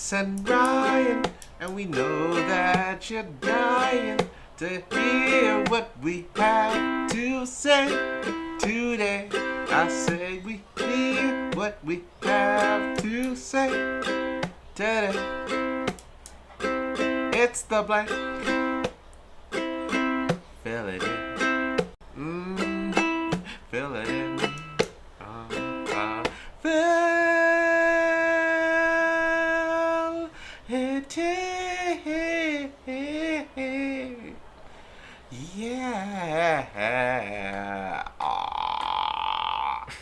Chris and Ryan, and we know that you're dying to hear what we have to say today. I say we hear what we have to say today. It's the blank. Fill it in. Fill it in. Fill it in. Yeah.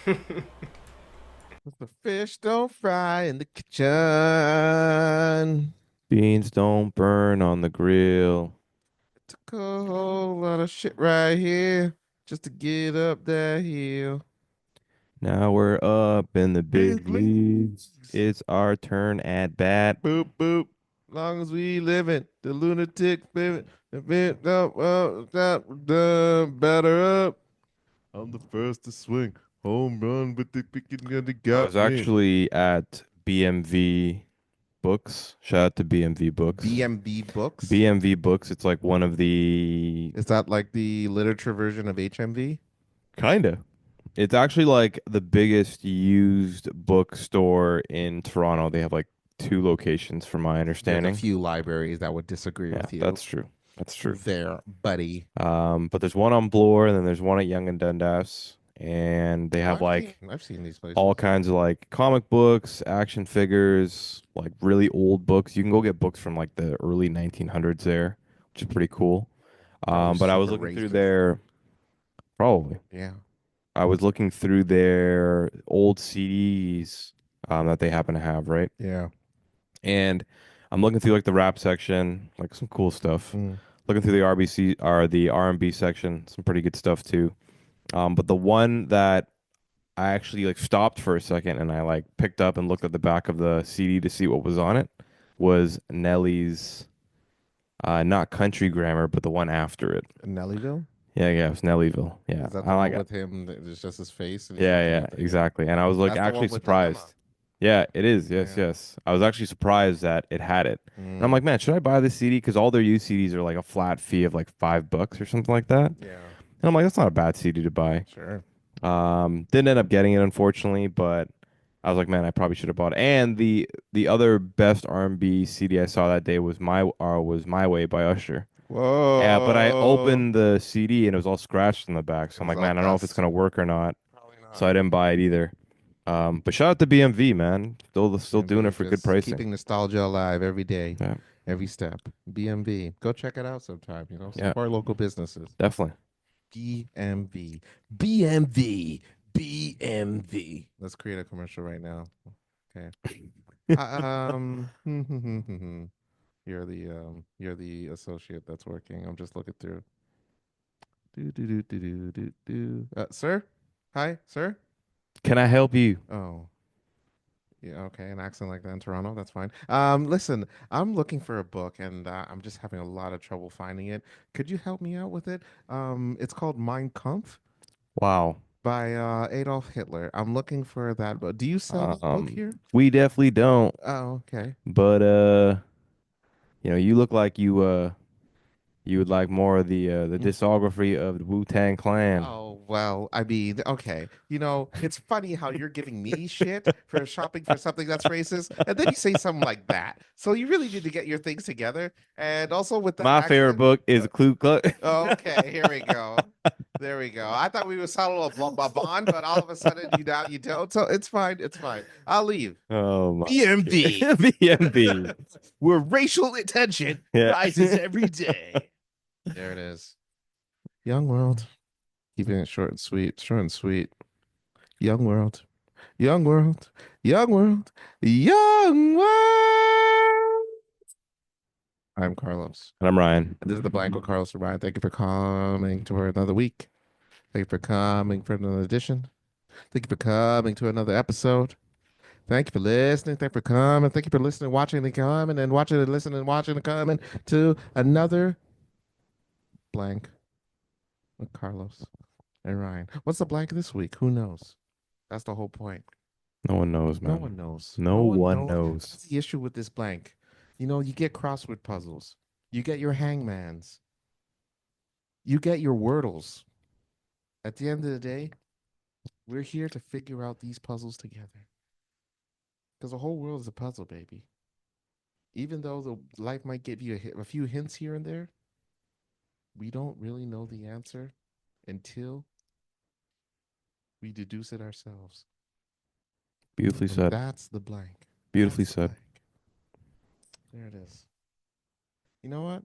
The fish don't fry in the kitchen. Beans don't burn on the grill. Took a whole lot of shit right here just to get up that hill. Now we're up in the big Big leagues. leagues. It's our turn at bat. Boop boop. Long as we living, the lunatic living. The bit up, batter up. I'm the first to swing. Home run with the picking of the I got was me. actually at BMV Books. Shout out to BMV Books. BMB books. BMV Books. It's like one of the Is that like the literature version of HMV? kinda. It's actually like the biggest used bookstore in Toronto. They have like 2 locations, from my There's a understanding. few libraries that would disagree Yeah, with you. that's true. That's true. There, buddy. But there's one on Bloor, and then there's one at Yonge and Dundas, and they have like I've seen these places. all kinds of like comic books, action figures, like really old books. You can go get books from like the early 1900s there, which is pretty cool. Probably But I was super looking through racist. their probably. Yeah. I was looking through their old CDs that they happen to have, right? Yeah. And I'm looking through like the rap section, like some cool stuff. Mm. Looking through the RBC or the R&B section, some pretty good stuff too. But the one that I actually like stopped for a second and I like picked up and looked at the back of the CD to see what was on it was Nelly's not Country Grammar, but the one after it. Nellyville? Yeah, it was Nellyville. Yeah. Is that the I one like it. with him? It's just his face. And Yeah, exactly. And I was like That's the one actually with the llama. surprised. Yeah, it is. Yes, Yeah. yes. I was actually surprised that it had it. And I'm Mm. like, man, should I buy this CD? Because all their used CDs are like a flat fee of like $5 or something like that. And Yeah. I'm like, that's not a bad CD to buy. Sure. Didn't end up getting it, unfortunately, but I was like, man, I probably should have bought it. And the other best R&B CD I saw that day was My Way by Usher. Whoa. Yeah, but I opened the CD and it was all scratched in the back. So I'm like, all man, I don't know if it's dust. gonna work or not. Probably not. So I didn't buy it either. But shout out to BMV, man. Still doing it for good Just pricing. keeping nostalgia alive every day, Yeah, every step. BMV. Go check it out sometime. Yeah. Support local businesses. definitely. BMV. BMV. BMV. Let's create a commercial right now. Okay. You're the associate that's working. I'm just looking through. Do. Sir? Hi, sir? Can I help you? Oh. Yeah, okay, an accent like that in Toronto, that's fine. Listen, I'm looking for a book and I'm just having a lot of trouble finding it. Could you help me out with it? It's called Mein Kampf Wow. by Adolf Hitler. I'm looking for that book. Do you sell this book here? We definitely don't. Oh, okay. But you look like you would like more of the discography of the Wu-Tang Clan. Oh, well, I mean, okay. It's funny how you're giving me shit for shopping for something that's racist, and then you say something like that. So you really need to get your things together. And also with that My favorite accent. book is Ku Klux. Okay, here we go. There we go. I thought we would settle a bond, but all of a sudden you don't. So it's fine. It's fine. I'll leave. Oh my. BMV, BMV. where racial tension Yeah. rises every day. There it is. Young world. Keeping it short and sweet. Short and sweet. Young world. Young world. Young world. Young world. I'm Carlos. And I'm Ryan. And this is the Blank with Carlos and Ryan. Thank you for coming to another week. Thank you for coming for another edition. Thank you for coming to another episode. Thank you for listening. Thank you for coming. Thank you for listening, watching, and coming, and watching, and listening, and watching, and coming to another Blank with Carlos and Ryan. What's the blank this week? Who knows? That's the whole point. No one knows, No man. one knows. No No one one knows. knows. That's the issue with this blank. You get crossword puzzles. You get your hangmans. You get your wordles. At the end of the day, we're here to figure out these puzzles together. Because the whole world is a puzzle, baby. Even though the life might give you a few hints here and there, we don't really know the answer until we deduce it ourselves. Beautifully And said. that's the blank. Beautifully That's the said. blank. There it is. You know what?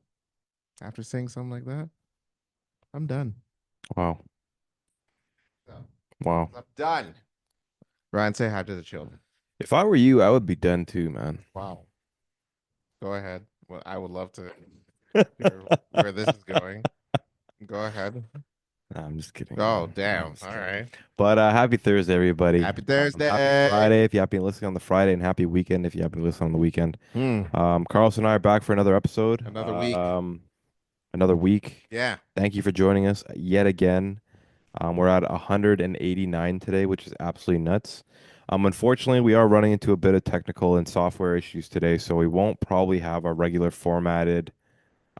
After saying something like that, I'm done. Wow. Wow. I'm done. Ryan, say hi to the children. If I were you, I would be done too, man. Wow. Go ahead. Well, I would love to hear where this is going. Go ahead. Nah, I'm just kidding, Oh, man. damn. I'm just All kidding. right. But happy Thursday, everybody. Happy Happy Thursday. Friday if you have been listening on the Friday, and happy weekend if you have been listening on the weekend. Carlos and I are back for another episode. Another week. Another week. Yeah. Thank you for joining us yet again. We're at 189 today, which is absolutely nuts. Unfortunately, we are running into a bit of technical and software issues today, so we won't probably have a regular formatted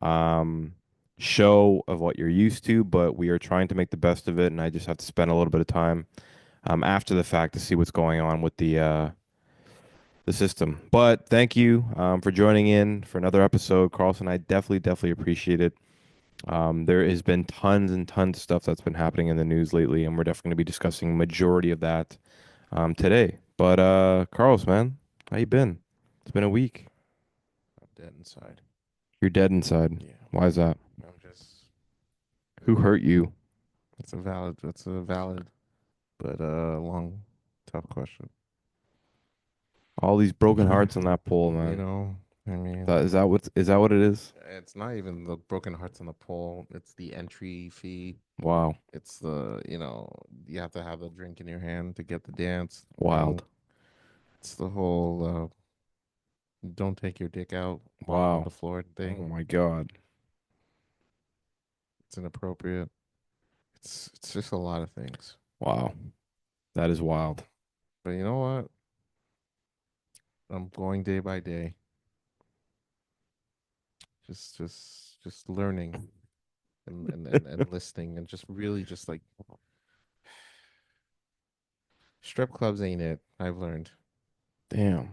um, show of what you're used to, but we are trying to make the best of it, and I just have to spend a little bit of time after the fact to see what's going on with the system. But thank you for joining in for another episode, Carlson. I definitely appreciate it. There has been tons and tons of stuff that's been happening in the news lately, and we're definitely going to be discussing majority of that today. But Carlos, man, how you been? It's been a week. I'm dead inside. You're dead inside. Yeah. Why is that? I'm just. Who hurt you? It's a valid, but long, tough question. All these broken hearts on that pole, man. I mean, Is that what it is? it's not even the broken hearts on the pole. It's the entry fee. Wow. It's you have to have the drink in your hand to get the dance. Wild. It's the whole don't take your dick out while Wow. on the floor Oh thing. my God. It's inappropriate. It's just a lot of things. Wow. That is wild. But you know what? I'm going day by day. Just learning and listening and just really just like strip clubs ain't it. I've learned. Damn.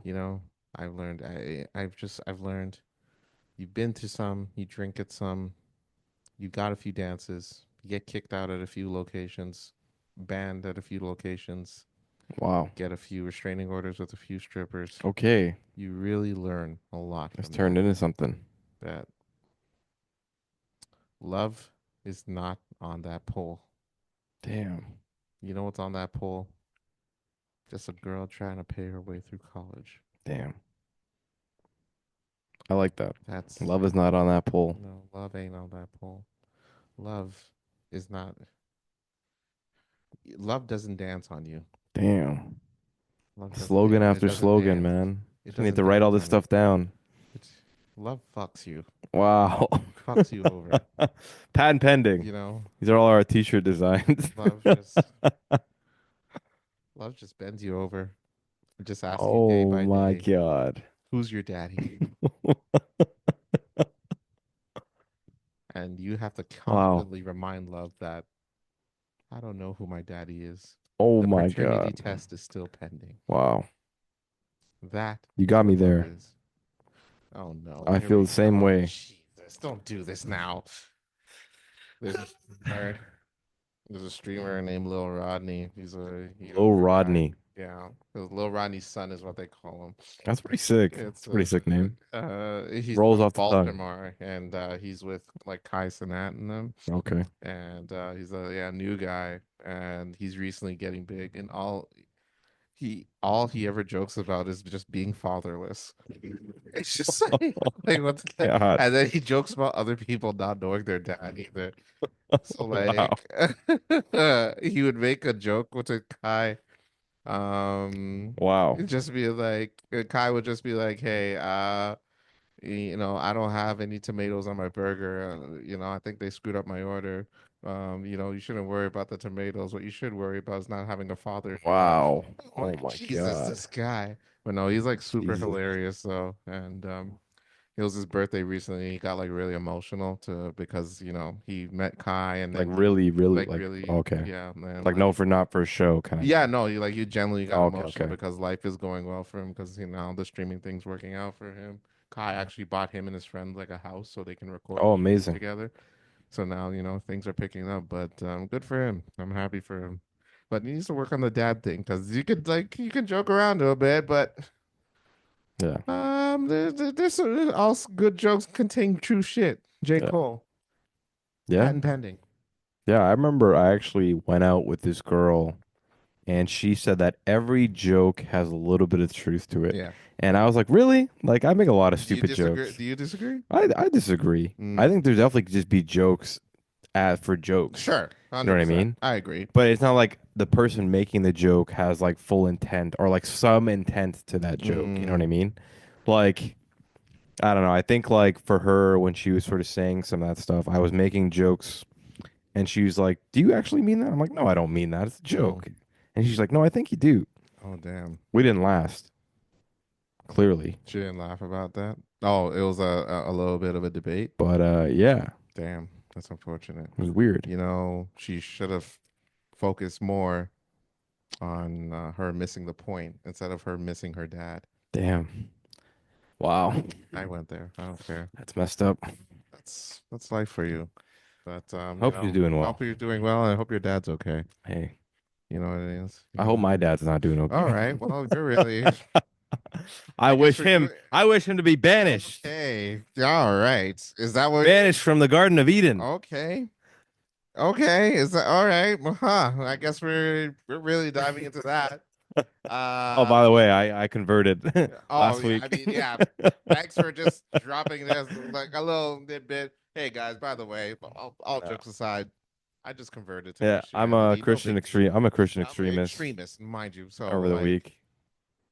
I've learned. I've learned. You've been to some, you drink at some, you got a few dances, you get kicked out at a few locations, banned at a few locations, Wow. get a few restraining orders with a few strippers. Okay. You really learn a lot It's from turned into something. that. Love is not on that pole. Damn. You know what's on that pole? Just a girl trying to pay her way through college. Damn. I like that. That's Love is not on that pole. no, love ain't on that pole. Love is not. Love doesn't dance on you. Damn. Love doesn't Slogan dan- it after doesn't slogan, dance. man. It I need doesn't to write all dance this on you. stuff down. It's, love fucks you. Wow. Fucks you over. Patent pending. You know, These are all our t-shirt designs. love just love just bends you over. It just asks you day Oh by my day, God. who's your daddy? And you have to Wow. constantly remind love that I don't know who my daddy is. Oh The my paternity God. test is still pending. Wow. That You is got me what love there. is. Oh no. I Here feel we the same go. way. Jesus, don't do this now. There's a streamer, there's a streamer named Lil Rodney. He's a Lil younger guy. Rodney. Yeah. Lil Rodney's son is what they call him. That's pretty sick. It's It's a pretty sick name. he's Rolls from off the tongue. Baltimore and he's with like Kai Cenat and them. Okay. And he's a new guy and he's recently getting big and all he ever jokes about is just being fatherless. It's just like what the God. and then he jokes about other people not knowing their dad either. So Wow. like he would make a joke with a Kai. Wow. It'd just be like Kai would just be like, hey, I don't have any tomatoes on my burger. I think they screwed up my order. You shouldn't worry about the tomatoes. What you should worry about is not having a father in your life. Wow. I'm Oh like, my Jesus, God. this guy. But no, he's like super Jesus. hilarious though. And it was his birthday recently. He got like really emotional because he met Kai and Like then he really, really, like like really okay. yeah, man, Like no, for not for show kind of yeah, thing. no, you genuinely got Oh, okay, emotional okay. because life is going well for him because now the streaming thing's working out for him. Kai actually bought him and his friend like a house so they can record Oh, music amazing. together. So now, things are picking up, but good for him. I'm happy for him. But he needs to work on the dad thing because you can joke around a bit, but Yeah. there's also good jokes contain true shit. J. Yeah. Cole, Yeah. patent pending. Yeah. I remember I actually went out with this girl and she said that every joke has a little bit of truth to it. Yeah. And I was like, really? Like I make a lot of Do you stupid disagree? jokes. Do you disagree? I disagree. I Mm, think there definitely could just be jokes for jokes. sure, You know what I 100%. mean? I agree. But it's not like the person making the joke has like full intent or like some intent to that joke. You know what I Mm, mean? Like, I don't know. I think like for her, when she was sort of saying some of that stuff, I was making jokes and she was like, "Do you actually mean that?" I'm like, "No, I don't mean that. It's a oh, joke." And she's like, "No, I think you do." oh, damn. We didn't last, clearly. She didn't laugh about that. Oh, it was a little bit of a debate. But yeah, Damn, that's unfortunate. it was weird. She should have focused more on her missing the point instead of her missing her dad. Damn. Wow. I went there. I don't care. That's messed up. That's life for you. But Hope you're doing I well. hope you're doing well, and I hope your dad's okay. Hey, You know what it is. I hope my dad's not doing All okay. right. Well, you're really. I guess we're I wish him to be banished. okay. All right. Is that what? Banished from the Garden of Eden. Okay. Okay. Is that all right? Well, huh. I guess we're really diving into that. Oh, by the Uh. way, I converted Oh, last yeah. I week. mean, yeah. Thanks for just dropping this like a little bit. Hey guys, by the way, all Yeah. jokes aside, I just converted to Yeah, I'm a Christianity. No Christian big deal. extreme. I'm a Christian I'm an extremist extremist, mind you. So over the like, week.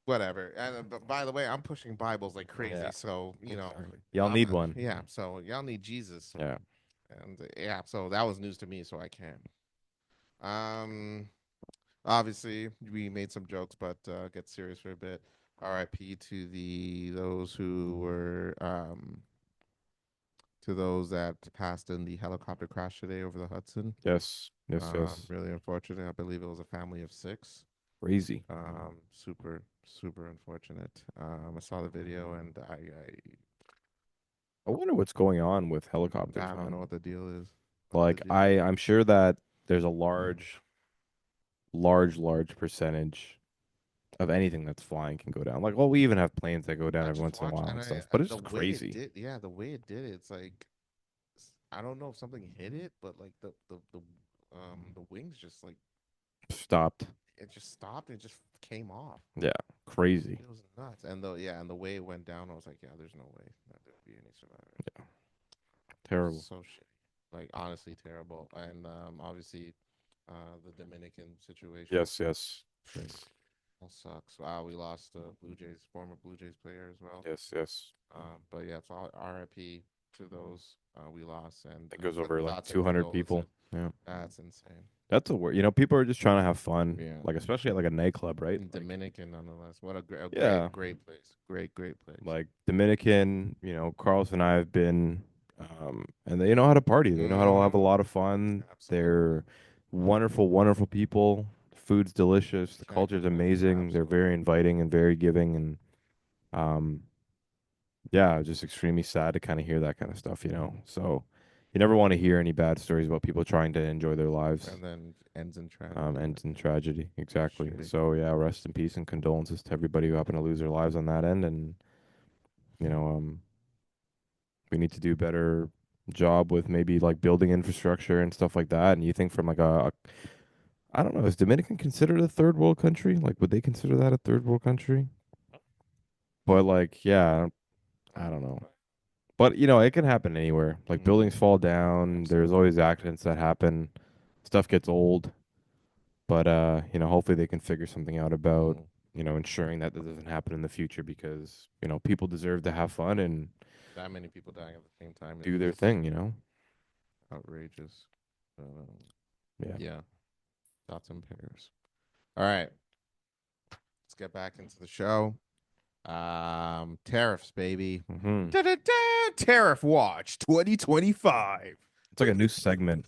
whatever. And but by the way, I'm pushing Bibles like crazy. Yeah, So exactly. Y'all I'm need one. yeah. So y'all need Jesus. Yeah. And yeah, so that was news to me. So I can. Um, obviously we made some jokes, but get serious for a bit. R.I.P. to those who were to those that passed in the helicopter crash today over the Hudson. Yes. Yes. Yes. Really unfortunate. I believe it was a family of 6. Crazy. Super, super unfortunate. I saw the video and I wonder what's going on with helicopters, I don't know man. what the deal is. Like I'm sure that there's a large percentage of anything that's flying can go down. Like, well, we even have planes that go down I every just once in a watched while and and I stuff. But it's the just way it crazy. did, yeah, the way it did it, it's like I don't know if something hit it, but like the wings just like Stopped. it just stopped. It just came off. Yeah. Crazy. It was nuts. And the way it went down, I was like, yeah, there's no way that there'd be any survivors. Yeah. Terrible. So shit. Like honestly terrible. And obviously the Dominican situation Yes. Yes. all sucks. Wow, we lost a former Blue Jays player as well. Yes. Yes. But yeah, it's all RIP to those we lost and It goes over like thoughts and 200 people. condolences. Yeah. That's insane. That's a word. People are just trying to have fun. Yeah. Like, especially at like a nightclub, right? And Like, Dominican nonetheless. What a yeah. great place. Great place. Like Dominican, Carlos and I have been, and they know how to party. They know how to have a lot of fun. Absolutely. They're wonderful people. Food's delicious. The Check culture's it out. amazing. They're very inviting and very giving. And um, yeah, just extremely sad to kind of hear that kind of stuff. So you never want to hear any bad stories about people trying to enjoy their lives. And then ends in tragedy. Ends in tragedy. Exactly. Shitty. So yeah, rest in peace and condolences to everybody who happened to lose their lives on that end. And you know, we need to do a better job with maybe like building infrastructure and stuff like that. And you think from like I don't know, is Dominican considered a third world country? Like, would they consider that a third world country? But like, yeah, I don't know. But it can happen anywhere. Like buildings fall down. There's always accidents that happen. Stuff gets old. But hopefully they can figure something out about ensuring that doesn't happen in the future because people deserve to have fun and That many people dying at the same time do is their just thing. outrageous. Uh, Yeah. yeah, thoughts and prayers. All right, let's get back into the show. Tariffs, baby. Hmm. Da-da-da, Tariff Watch 2025. It's like a new segment.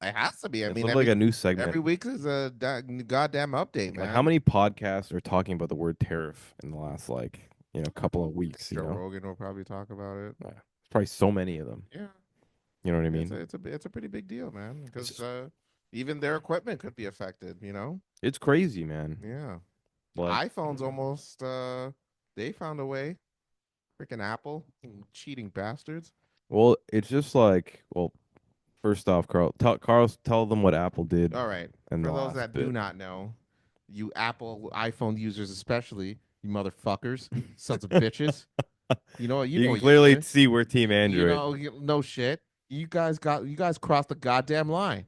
It has to be. I It's mean, literally like a new every segment. week is a goddamn update, Like man. how many podcasts are talking about the word tariff in the last couple of weeks, Joe Rogan will probably talk about it. Yeah. There's probably so many of them. Yeah, You know what I it's mean? it's a pretty big deal, man. It's Because just even their equipment could be affected. it's crazy, man. Yeah. Like, iPhones almost they found a way. Freaking Apple, cheating bastards. well, it's just like, well, first off, Carl, tell them what Apple did All right. in For the those last that do bit. not know, you Apple iPhone users especially, you motherfuckers, sons of bitches. You You know can what you clearly did. see we're Team Android. No shit. You guys crossed the goddamn line.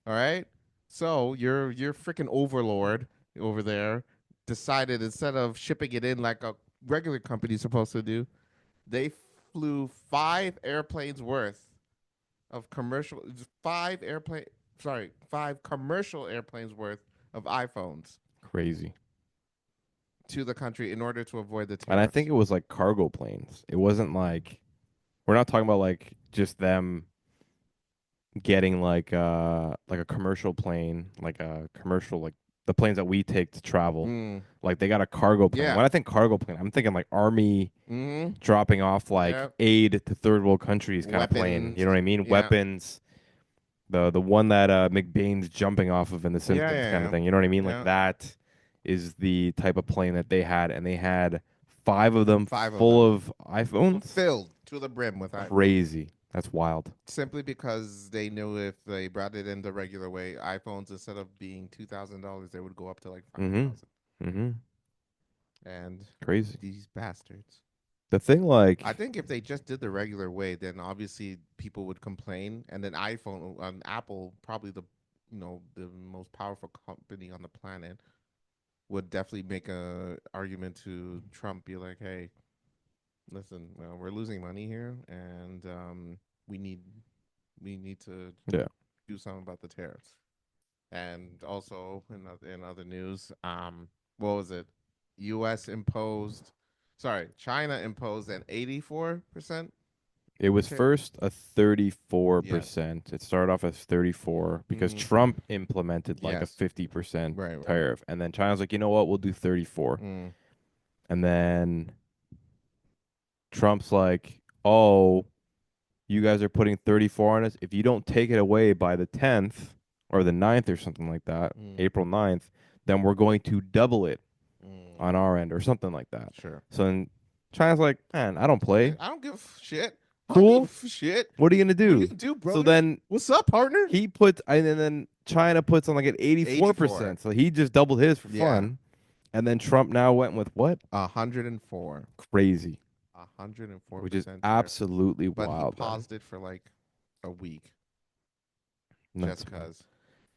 All right? So your freaking overlord over there decided instead of shipping it in like a regular company's supposed to do, they flew five commercial airplanes worth of iPhones Crazy. to the country in order to avoid the And I tariffs. think it was like cargo planes. It wasn't like we're not talking about like just them getting like a commercial plane, like a commercial like the planes that we take to travel. Mm, Like they got a cargo plane. yeah. When I think cargo plane, I'm thinking like army Mm-hmm. dropping off like Yeah. aid to third world countries kind of plane. You Weapons. know what I mean? Yeah. Weapons. The one that McBain's jumping off of in The Yeah. Simpsons kind of Yeah. thing. You know what I mean? Like Yeah. that is the type of plane that they had, and they had five of them Five of full them of iPhones. filled to the brim with iPhones. Crazy. That's wild. Simply because they knew if they brought it in the regular way, iPhones instead of being $2,000, they would go up to like 5,000. Mm-hmm. Mm-hmm. And Crazy. these bastards. The thing, I like, think if they just did the regular way, then obviously people would complain, and then Apple, probably the most powerful company on the planet, would definitely make a argument to Trump, be like, "Hey, listen, we're losing money here, and we need we need to yeah, do something about the tariffs." And also in other news, what was it? U.S. imposed, sorry, China imposed an 84%. it was Tar- first a yes. 34%. It started off as 34 because Mm-hmm. Trump implemented like a Yes. 50% Right. Right. tariff, and then China's like, you know what, we'll do 34, Mm. and then Trump's like, oh, you guys are putting 34 on us. If you don't take it away by the 10th or the 9th or something like that, Mm. April 9th, then we're going to double it Mm. on our end or something like that. Sure. So then China's like, man, I don't play. I don't give a shit. I don't Cool. give a shit. What are you gonna What are you do? gonna do, brother? So then What's up, partner? he puts, and then China puts on like an 84%. So he just doubled his for Yeah. fun. And then Trump now went with what? 104. Crazy, 104%. which is tariff. absolutely But wild. he paused it for like a week Nuts, just man. because.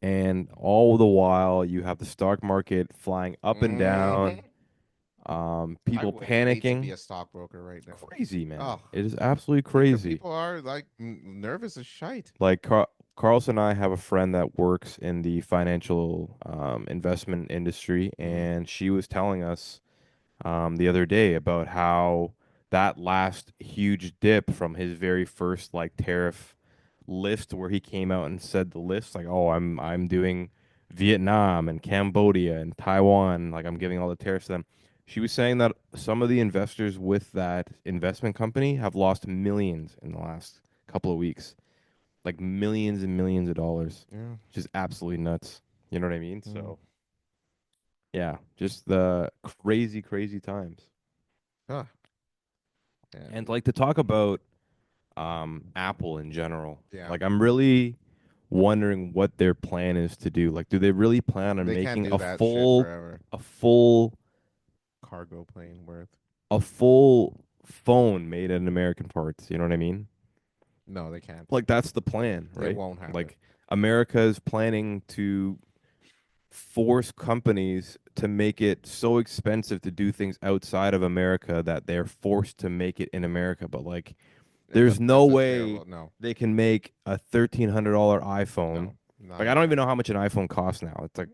And all the while, you have the stock market flying up and down. People I hate to be panicking. a stockbroker right now. Crazy, man. Oh, It is absolutely crazy. People are like nervous as shite. Like Carlson and I have a friend that works in the financial investment industry, and she was telling us the other day about how that last huge dip from his very first like tariff list, where he came out and said the list like, oh, I'm doing Vietnam and Cambodia and Taiwan, like I'm giving all the tariffs to them. She was saying that some of the investors with that investment company have lost millions in the last couple of weeks, like millions and millions of dollars, Yeah. which is absolutely nuts. You know what I mean? Mm. So yeah, just the crazy, crazy times. Huh. And like to talk about Apple in general. Yeah. Like I'm really wondering what their plan is to do. Like do they really plan on They can't making do that shit forever. a full Cargo plane worth. a full phone made in American parts? You know what I mean? No, they can't. Like that's the plan, It right? won't happen. Like America is planning to force companies to make it so expensive to do things outside of America that they're forced to make it in America. But like There's no That's a way terrible. No, they can make a $1,300 iPhone. no, not Like a I don't even chance. know how much an iPhone costs now. It's like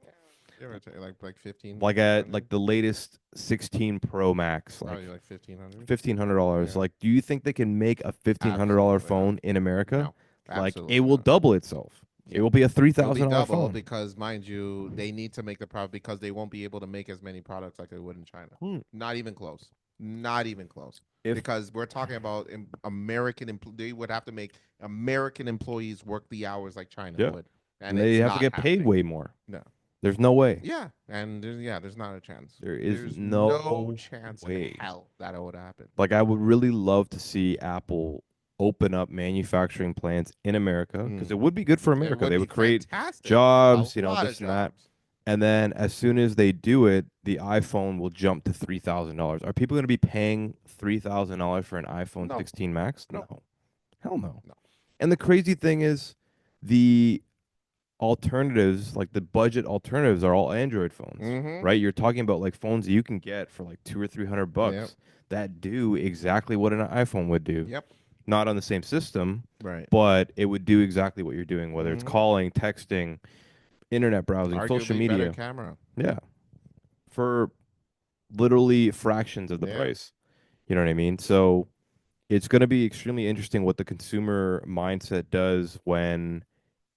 Give or take, like 15, like a 1500. like the latest 16 Pro Max, like Probably like 1500. $1,500. Yeah, Like, do you think they can make a $1,500 absolutely not. phone in America? No, Like, it absolutely will not. double itself. It Yeah. will be a three It'll be thousand dollar double phone. because, mind you, they need to make the product because they won't be able to make as many products like they would in China. Hmm. Not even close. Not even close. If Because we're talking about American. They would have to make American employees work the hours like China yeah, would, and and they it's have to not get paid happening. way more. No. There's no way. Yeah, and there's not a chance. There is There's no no chance in way. hell that it would happen. Like, I would really love to see Apple open up manufacturing plants in America because it would be good for It America. would They be would create fantastic. A jobs, lot of this and that. jobs. And then as soon as they do it, the iPhone will jump to $3,000. Are people going to be paying $3,000 for an iPhone No, 16 Max? no, No, hell no. no. And the crazy thing is, the alternatives, like the budget alternatives, are all Android phones, Mm-hmm. right? You're talking about like phones that you can get for like 200 or 300 bucks Yep. that do exactly what an iPhone would do. Yep. Not on the same system, Right. but it would do exactly what you're doing, whether it's Mm-hmm. calling, texting, internet browsing, social Arguably better media. camera. Yeah, for literally fractions of the Yeah. price. You know what I mean? So it's going to be extremely interesting what the consumer mindset does when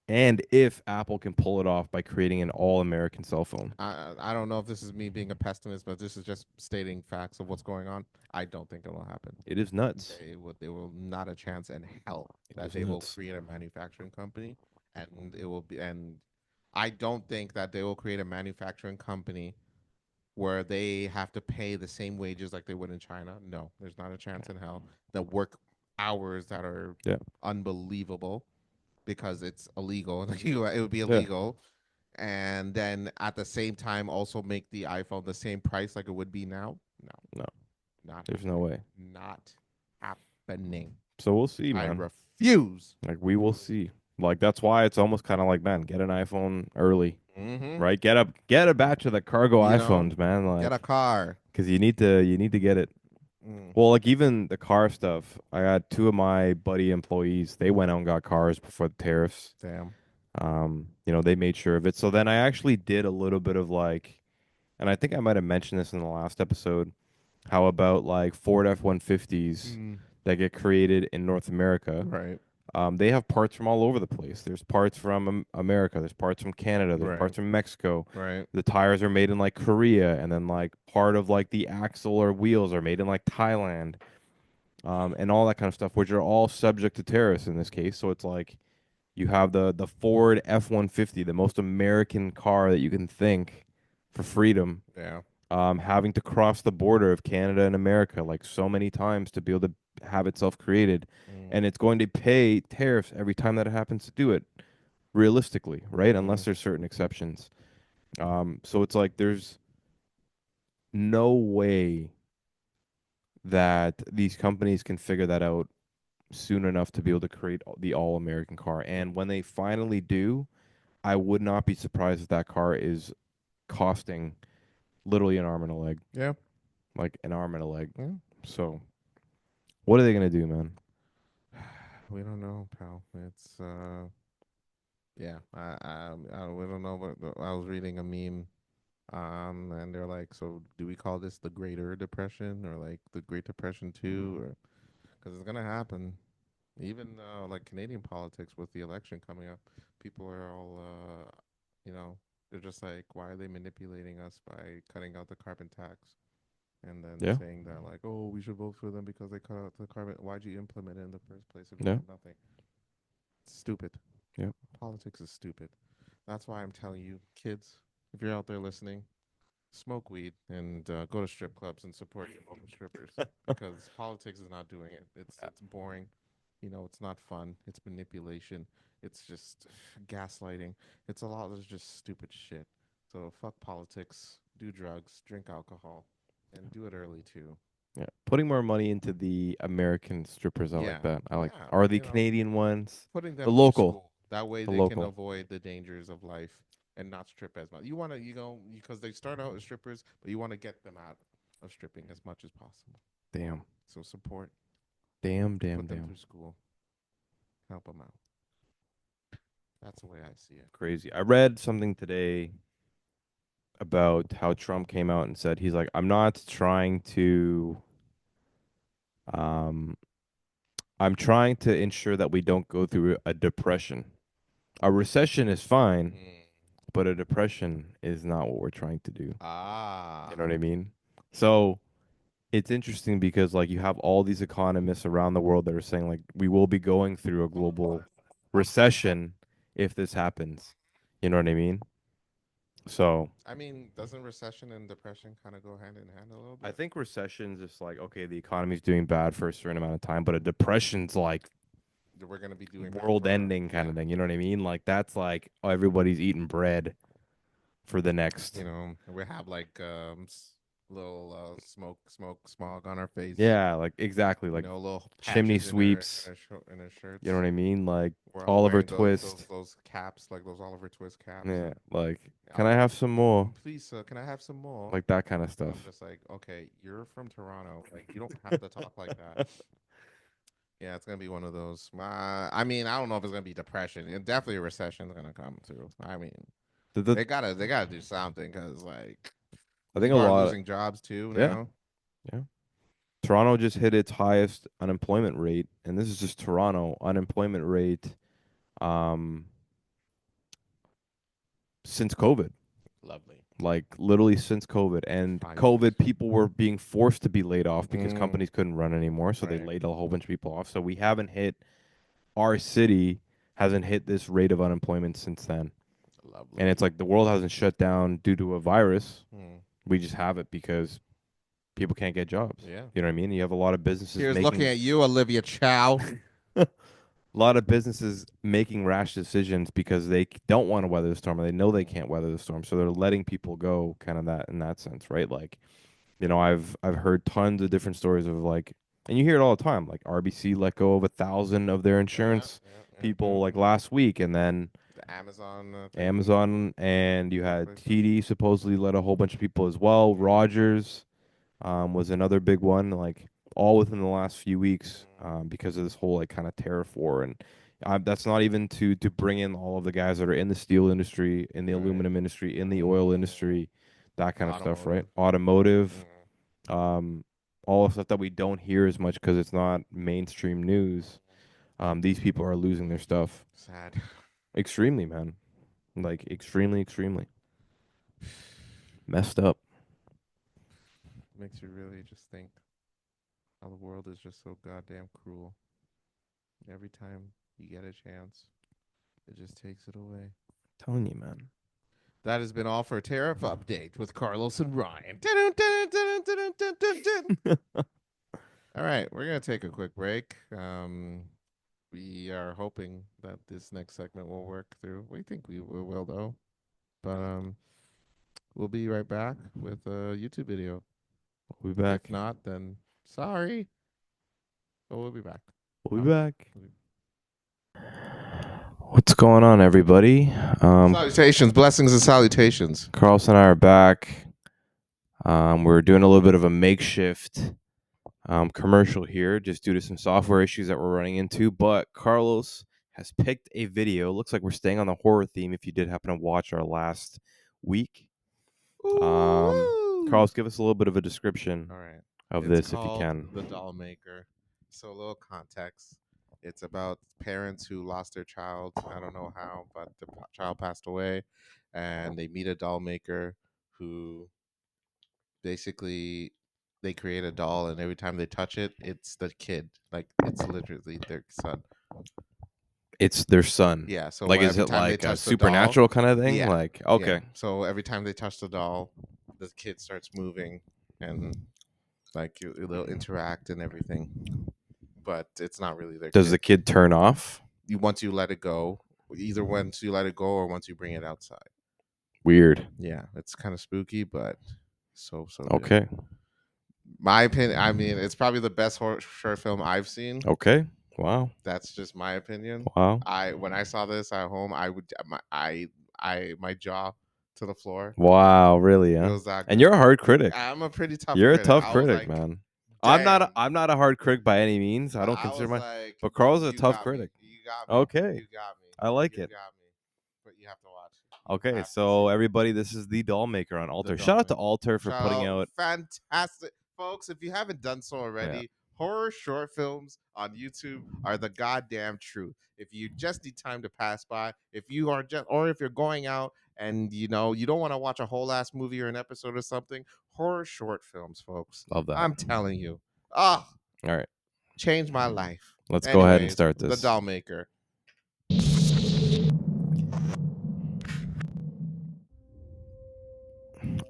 and if Apple can pull it off by creating an all-American cell phone. I don't know if this is me being a pessimist, but this is just stating facts of what's going on. I don't think it will happen. It is nuts. They will not a chance in hell It that is they will nuts. create a manufacturing company, and it will be. And I don't think that they will create a manufacturing company where they have to pay the same wages like they would in China. No, there's not a chance in hell. The work hours that are Yeah. unbelievable because it's illegal. It would be Yeah. illegal. And then at the same time, also make the iPhone the same price like it would be now. No, No, not there's happening. no way. Not happening. So we'll see, I man. refuse. Like, we will see. Like, that's why it's almost kind of like, man, get an iPhone early, Mm-hmm. right? Get a batch of the cargo You know, iPhones, man. get a Like, car. because you need to get it. Mm, Well, like even the car stuff. I got two of my buddy employees. They went out and got cars before the tariffs. damn. They made sure of it. So then I actually did a little bit of like, and I think I might have mentioned this in the last episode. How about like Ford F-150s Mm, that get created in North America? right. They have parts from all over the place. There's parts from America. There's parts from Canada. There's Right. parts from Mexico. Right. The tires are made in like Korea, and then like part of like the axle or wheels are made in like Thailand, and all that kind of stuff, which are all subject to tariffs in this case. So it's like you have the Ford F-150, the most American car that you can think for freedom, Yeah. having to cross the border of Canada and America like so many times to be able to have itself created, and it's going to pay tariffs every time that it happens to do it. Realistically, right? Unless there's certain exceptions. So it's like there's no way that these companies can figure that out soon enough to be able to create the all American car. And when they finally do, I would not be surprised if that car is costing literally an arm and a leg. Yeah. Like an arm and a leg. Yeah. So what are they gonna do, man? We don't know, pal. It's yeah. We don't know. But I was reading a meme, and they're like, so do we call this the Greater Depression or like the Great Depression 2, or because it's gonna happen. Even like Canadian politics with the election coming up, people are all they're just like, why are they manipulating us by cutting out the carbon tax? And then Yeah. saying that like, oh, we should vote for them because they cut out the carbon. Why'd you implement it in the first place if you Yeah. did nothing? It's stupid. Yeah. Politics is stupid. That's why I'm telling you, kids, if you're out there listening, smoke weed and go to strip clubs and support your local strippers because politics is not doing it. It's boring. It's not fun. It's manipulation. It's just gaslighting. It's a lot of just stupid shit. So fuck politics. Do drugs. Drink alcohol. And do it early too. Yeah. Putting more money into the American strippers, I Yeah, like that. I like yeah, or the Canadian ones. Putting The them through local. school. That way The they can local. avoid the dangers of life and not strip as much. You want to, because they start out as strippers, but you want to get them out of stripping as much as possible. Damn. So support Damn. Put them through school. Help them out. That's the way I see it. Crazy. I read something today about how Trump came out and said he's like, I'm not trying to um I'm trying to ensure that we don't go through a depression. A recession is fine, but a depression is not what we're trying to do. Ah. You know what I mean? So it's interesting because like you have all these economists around the world that are saying like we will be going through a global recession if this happens. You know what I mean? So I mean, doesn't recession and depression kind of go hand in hand a little I bit? think recession's just like, okay, the economy's doing bad for a certain amount of time, but a depression's like We're gonna be doing bad world for ending kind of thing. You know what I mean? Like that's like oh, everybody's eating bread for the next. You know, we have like little smoke smog on our face. Yeah, like exactly, like little chimney patches sweeps. in our shirts. You know what I mean? Like We're all Oliver wearing Twist. those caps, like those Oliver Twist caps. Yeah, like can I Oliver, have some more? please, can I have some more? Like that kind of I'm stuff. just like, okay, you're from Toronto. Like, you don't have to talk like that. Yeah, it's gonna be one of those. I mean, I don't know if it's gonna be depression. Definitely a recession is gonna come through. I mean, they gotta do something because like I think a people are lot. losing jobs too Yeah, now. yeah. Toronto just hit its highest unemployment rate, and this is just Toronto unemployment rate, um, since COVID. Lovely. Like literally since COVID, and 5 COVID, years. people were being forced to be laid off because companies couldn't run anymore, so they Right. laid a whole bunch of people off. So we haven't hit our city hasn't hit this rate of unemployment since then. Lovely. And it's like the world hasn't shut down due to a virus. Hmm. We just have it because people can't get jobs. Yeah. You know what I mean? You have a lot of businesses Here's making looking at you, Olivia Chow. a lot of businesses making rash decisions because they don't want to weather the storm or they know they can't weather the storm. So they're letting people go kind of that in that sense, right? Like, you know, I've heard tons of different stories of like and you hear it all the time, like RBC let go of 1,000 of their insurance people like last week, and then The Amazon Amazon, and you had places. TD supposedly let a whole bunch of people as well. Rogers was another big one, like all within the last few weeks because of this whole like kind of tariff war, and that's not even to bring in all of the guys that are in the steel industry, in the aluminum industry, in the oil industry, that kind of stuff, right? Automotive, all the stuff that we don't hear as much because it's not mainstream news. These people are losing their stuff. Sad. Extremely, man. Like extremely, extremely messed up. Makes you really just think how the world is just so goddamn cruel. Every time you get a chance, it just takes it away. Telling you, man. That has been all for Tariff Update with Carlos and Ryan. All right, we're going to take a quick break. We are hoping that this next segment will work through. We think we will, though. But we'll be right back with a YouTube video. We'll be back. If not, then sorry. But we'll be back. We'll be back. What's going on, everybody? Salutations, blessings, and salutations. Carlos and I are back. We're doing a little bit of a makeshift commercial here, just due to some software issues that we're running into. But Carlos has picked a video. Looks like we're staying on the horror theme. If you did happen to watch our last week, Carlos, give us a little bit of a description of this, if you can. The Doll Maker. So a little context. It's about parents who lost their child. I don't know how, but the child passed away, and they meet a doll maker who basically they create a doll, and every time they touch it, it's the kid. Like it's literally their son. It's their son. Yeah. So like, is every it time they like a touch the supernatural doll, kind of thing? yeah, Like, okay. yeah. So every time they touch the doll, the kid starts moving, and like they'll interact and everything. But it's not really their. Does the kid turn off? Once you let it go, either once you let it go or once you bring it outside. Weird. Yeah, it's kind of spooky, but so Okay. good. My opinion. I mean, it's probably the best horror film I've seen. Okay. Wow. That's just my opinion. Wow. When I saw this at home, I would my jaw to the floor. Wow. Really? It Huh? was that And good. you're a hard critic. I'm a pretty tough. You're critic. a tough I was critic, like, man. Damn. I'm not a hard critic by any means. I don't consider was my. like, But Carl's a you tough got critic. Me. You got me. Okay, You got me. I like You it. got me. But you have to watch it. Okay, have to so see it. everybody, this is the Doll Maker on Alter. Doll Shout out to Maker. Alter for putting out. Fantastic, folks. If you haven't done so already, horror short films on YouTube are the goddamn truth. If you just need time to pass by, if you are just, or if you're going out and you don't want to watch a whole ass movie or an episode or something, horror short films, folks. Love that. I'm telling you. All right, changed my life. let's go ahead and Anyways, start The this. Doll Maker.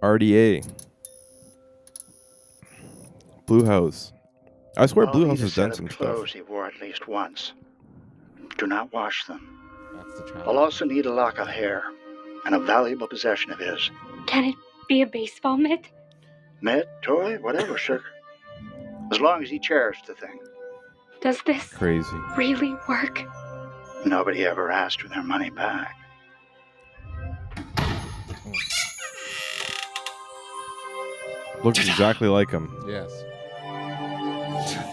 RDA. Blue House. I swear Blue I'll House need a has done set some of stuff. clothes he wore at least once. Do not wash them. That's the challenge. I'll also need a lock of hair and a valuable possession of his. Can it be a baseball mitt? Mitt, toy, whatever, sugar. As long as he cherished the thing. Does this Crazy. really work? Nobody ever asked for their money back. Looks exactly like him. Yes.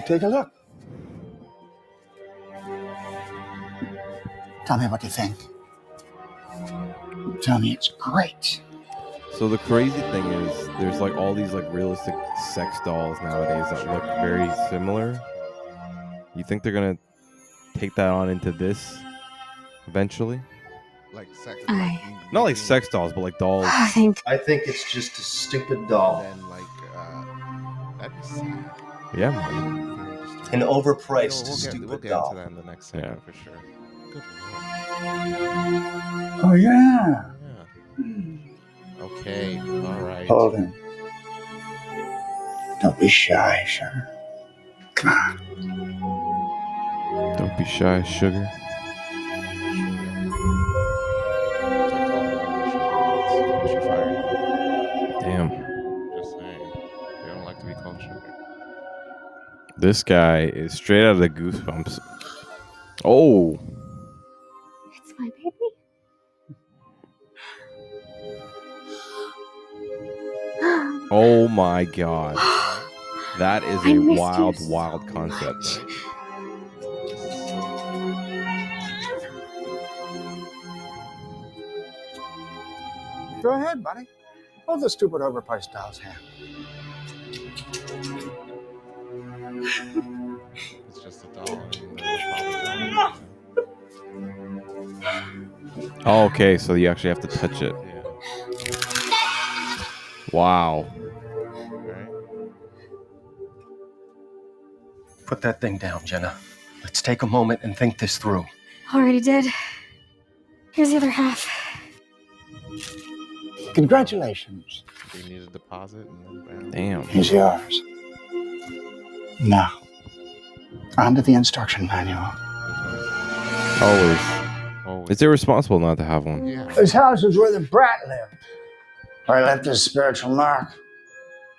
Take a look. Tell me what you think. Tell me it's great. So the crazy thing is, there's like all these like realistic sex dolls nowadays that look very similar. You think they're gonna take that on into this eventually? Like sex. Not like sex dolls, but like dolls. I think I think it's just a stupid doll. And then that'd be sad. Yeah, man. An overpriced We'll stupid get doll. into that in the next segment for sure. Good Oh, yeah. Lord. Yeah. Okay. All right. Hold him. Don't be shy, sugar. Come on. Don't be shy, sugar. Damn. Just saying. They don't like to be called sugar. This guy is straight out of the Goosebumps. Oh. it's my baby. Oh my god. That is I a missed wild, you wild so concept. much. Go ahead, buddy. Hold the stupid overpriced doll's hand. It's just a doll. Oh, okay, so you actually have to touch it. Yeah. Wow. Right. Put that thing down, Jenna. Let's take a moment and think this through. Already did. Here's the other half. Congratulations. They need a deposit and then bam. Damn. He's yours. Now, on to the instruction manual. Always. Oh, It's irresponsible not to have one. yeah. This house is where the brat lived. Where he left his spiritual mark.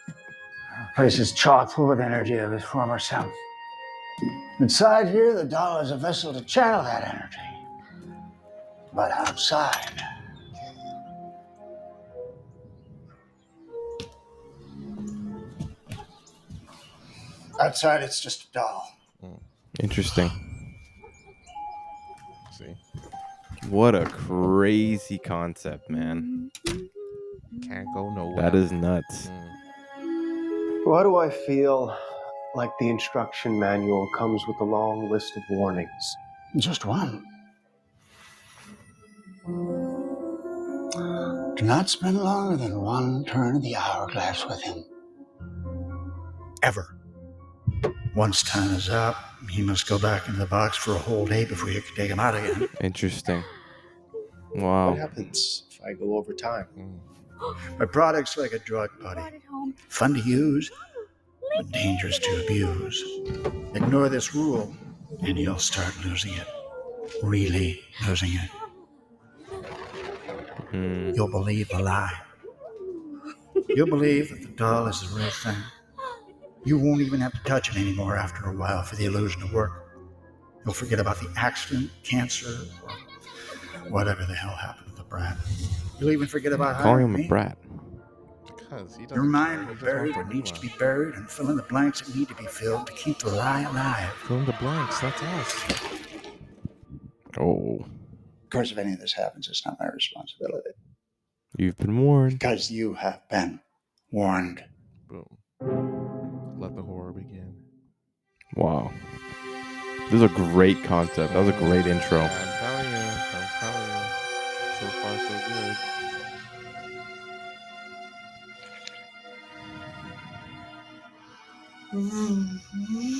The place is chock full with energy of his former self. Inside here, the doll is a vessel to channel that energy. But outside, it's just a doll. Interesting. See, What a crazy concept, man. can't go nowhere. That is nuts. Why do I feel like the instruction manual comes with a long list of warnings? Just one. Do not spend longer than one turn of the hourglass with him. Ever. Once time is up, he must go back in the box for a whole day before you can take him out again. Interesting. What Wow. happens if I go over time? My product's like a drug, buddy. Brought it home. Fun to use, but dangerous to abuse. Ignore this rule, and you'll start losing it. Really losing it. You'll believe the lie. You'll believe that the doll is the real thing. You won't even have to touch it anymore after a while for the illusion to work. You'll forget about the accident, cancer, or whatever the hell happened to the brat. You'll even forget about Calling hiring him a me. brat. Because he Your doesn't care. mind He will just bury wants to what needs to moolah. be buried and fill in the blanks that need to be filled to keep the lie alive. Fill in the blanks. That's us. Oh, Of course, if any of this happens, it's not my responsibility. you've been warned. Because you have been warned. Boom. Let the horror begin. Wow. This is a great concept. That was a great intro. I'm telling you. So far, so good.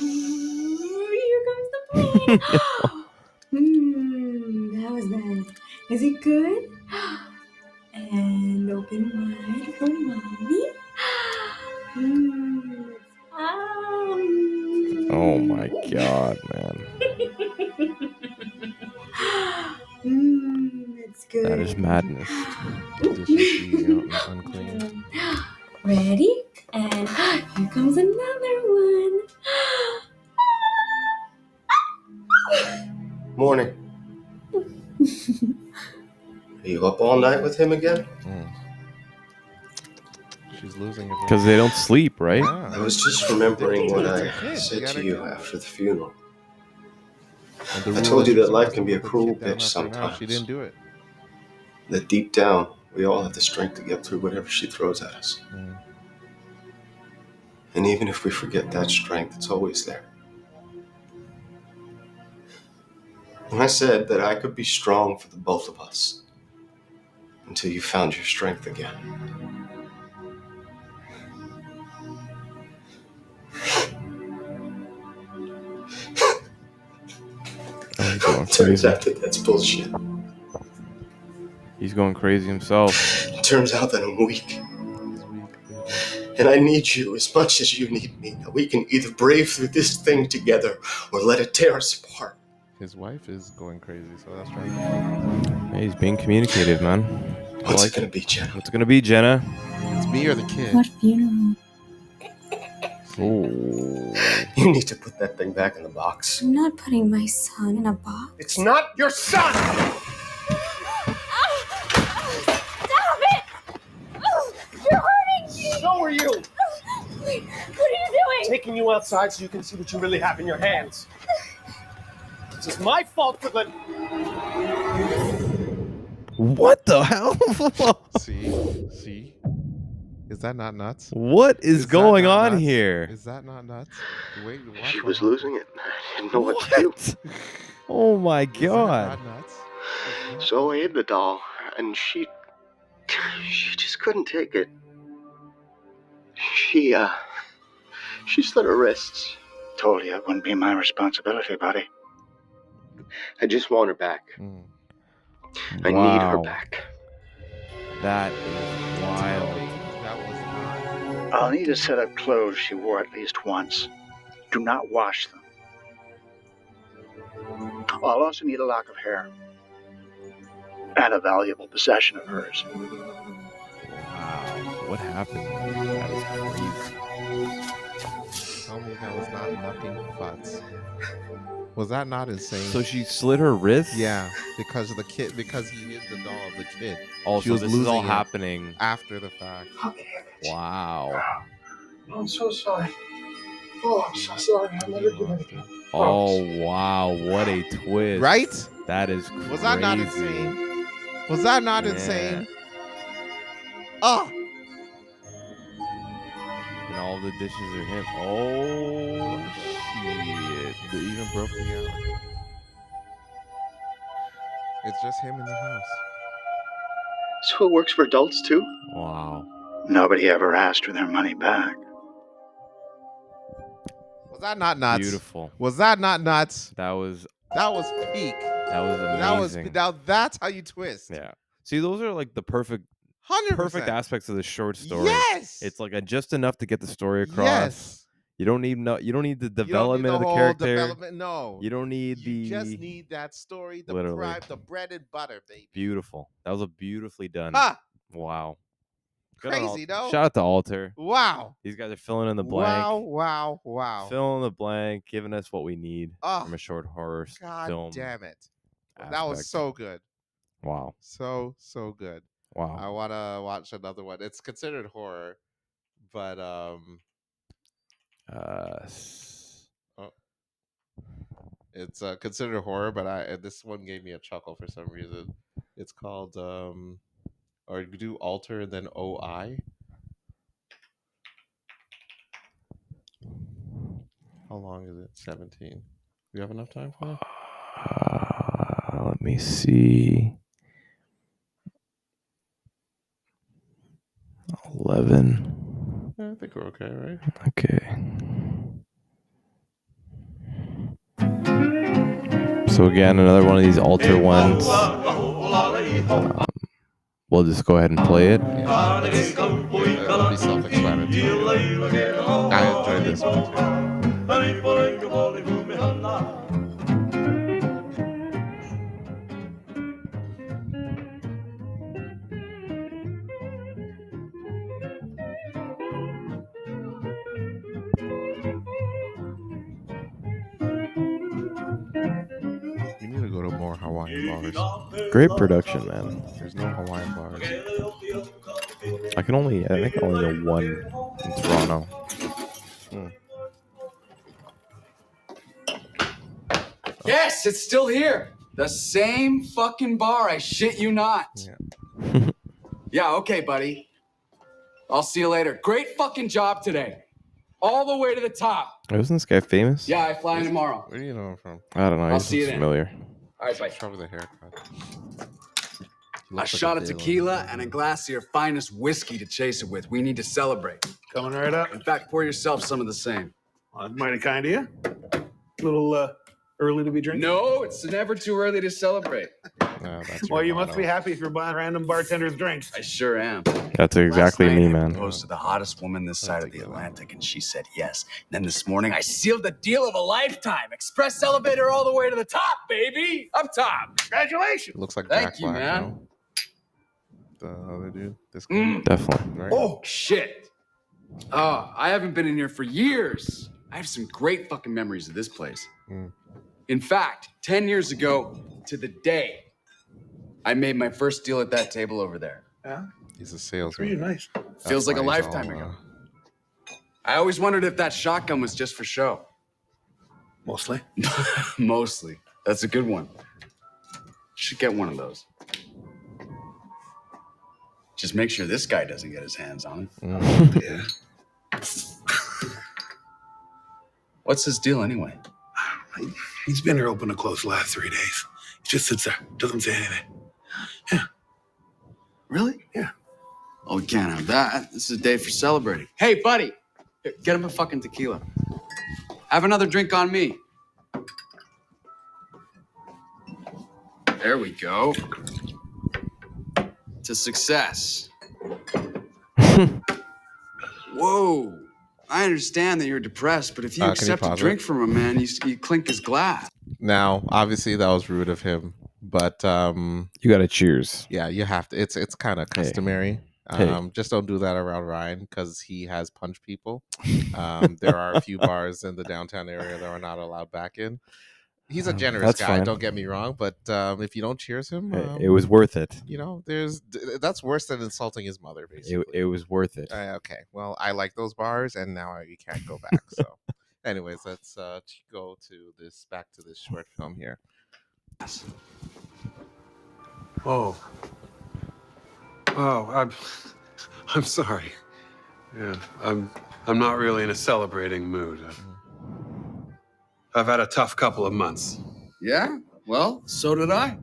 Here comes the plane. That was nice. Is it good? And open wide for mommy. Oh my god, man. It's good. That is madness. Dishes be unclean. Ready? And here comes another one. Morning. Are you up all night with him again? She's losing it. Because they don't sleep, right? Yeah. I was just remembering what It's a I kid. said gotta to you get it. after the funeral. And the I rule told you you're that life supposed can to be a put the cruel kid down bitch after an hour. sometimes. She didn't do it. That deep down, we all have the strength to get through whatever she throws at us. And even if we forget that strength, it's always there. And I said that I could be strong for the both of us until you found your strength again. Oh, he's going Turns crazy. out that that's bullshit. He's going crazy himself. Turns out that I'm weak. He's weak, baby. And I need you as much as you need me. Now we can either brave through this thing together or let it tear us apart. His wife is going crazy, so that's right. Hey, he's being communicative, man. What's it gonna be, Jenna? What's it gonna be, Jenna? It's me or the kid. What funeral? Oh. You need to put that thing back in the box. I'm not putting my son in a box. It's not your son! Stop it! You're hurting me! So are you! What are you doing? Taking you outside so you can see what you really have in your hands. This is my fault for the... What the hell? See? Is that not nuts? What is that going not on nuts? here? Is that not nuts? Wait, watch She what was happens. losing it. I didn't know what to do. What? Oh my Is that god. not nuts? So I hid the doll, and she just couldn't take it. She slit her wrists. Told you it wouldn't be my responsibility, buddy. I just want her back. I need her back. That is wild. That was not. I'll need a set of clothes she wore at least once. Do not wash them. I'll also need a lock of hair. And a valuable possession of hers. Wow. What happened? That is crazy. Tell me that was not knucking butts. Was that not insane? So she slit her wrist? Yeah, because of the kid. Because he is the doll of the kid. Oh, She so was this is all losing it happening after the fact. Wow. I'm so sorry. Oh, I'm so sorry. I'll never do that again. Oh wow, what a twist. Right? That is crazy. Was that not insane? Was that not insane? Oh! And all the dishes are him. Oh shit. They even broke me out. It's just him in the house. So it works for adults too? Wow. Nobody ever asked for their money back. Was that not nuts? Beautiful. Was that not nuts? That was peak. That was amazing. Now that's how you twist. Yeah. See, those are like the perfect 100%. aspects of the short story. Yes. It's like just enough to get the story across. Yes. You don't need the development you don't need of the whole character. Development, no. You don't need You just need that story, the bread and butter, baby. Beautiful. That was a beautifully done. Ah! Wow. Good Crazy, though. Shout out to Alter. Wow. These guys are filling in the blank. Wow. Filling in the blank, giving us what we need Oh, from a short horror God film. damn it. Aspect. That was so good. Wow. So good. Wow. I want to watch another one. It's considered horror. But it's considered horror, but this one gave me a chuckle for some reason. It's called or do alter and then OI. How long is it? 17. Do you have enough time for that? Let me see. 11. Yeah, I think we're okay, right? Okay. So again, another one of these alter ones. We'll just go ahead and play it. Yeah, it'll be self-explanatory. I enjoyed this one too. You need to go to more Hawaiian bars. Great production, man. There's no Hawaiian bars. I think I only know one in Toronto. Yes, it's still here. The same fucking bar, I shit you not. Yeah. Yeah, okay, buddy. I'll see you later. Great fucking job today. All the way to the top. Isn't this guy famous? Yeah, I fly in tomorrow. Where do you know him from? I don't know. I'll He see you looks then. familiar. All right, bye. Probably the haircut. A shot of tequila and a glass of your finest whiskey to chase it with. We need to celebrate. Coming right up. In fact, pour yourself some of the same. Well, that's mighty kind of you. A little early to be drinking. No, it's never too early to celebrate. No, that's Well, your you must motto. be happy if you're buying random bartenders drinks. I sure am. That's exactly Last night, me, I man. proposed to the hottest woman this side of the Atlantic, and she said yes. Then this morning, I sealed the deal of a lifetime. Express elevator all the way to the top, baby. Up top. Congratulations. It looks like Thank Jack you, Black, man. no? The other dude. This guy. Definitely. Right? Oh, Shit. Oh, I haven't been in here for years. I have some great fucking memories of this place. In fact, 10 years ago to the day, I made my first deal at that table over there. yeah. He's a salesman. Pretty nice. Feels like a why he's lifetime all, ago. I always wondered if that shotgun was just for show. Mostly. Mostly. That's a good one. Should get one of those. Just make sure this guy doesn't get his hands on it. Yeah. What's his deal anyway? He's been here open to close the last 3 days. He just sits there, doesn't say anything. Really? Yeah. Oh, we can't have that. This is a day for celebrating. Hey, buddy, here, get him a fucking tequila. Have another drink on me. There we go. It's a success. Whoa. I understand that you're depressed, but if you Can you accept a pause drink it? from a man, you clink his glass. Now, obviously, that was rude of him, but You got to cheers. yeah, you have to. It's kind of customary. Hey. Just don't do that around Ryan because he has punched people. There are a few bars in the downtown area that are not allowed back in. He's a generous That's guy. fine. Don't get me wrong, but if you don't cheers him, It was worth it. you know, that's worse than insulting his mother. Basically, It was worth it. okay. Well, I like those bars, and now you can't go back. So, anyways, let's go to back to this short film here. Oh. Oh, I'm sorry. Yeah, I'm not really in a celebrating mood. I've had a tough couple of months. Yeah? Well, so did I.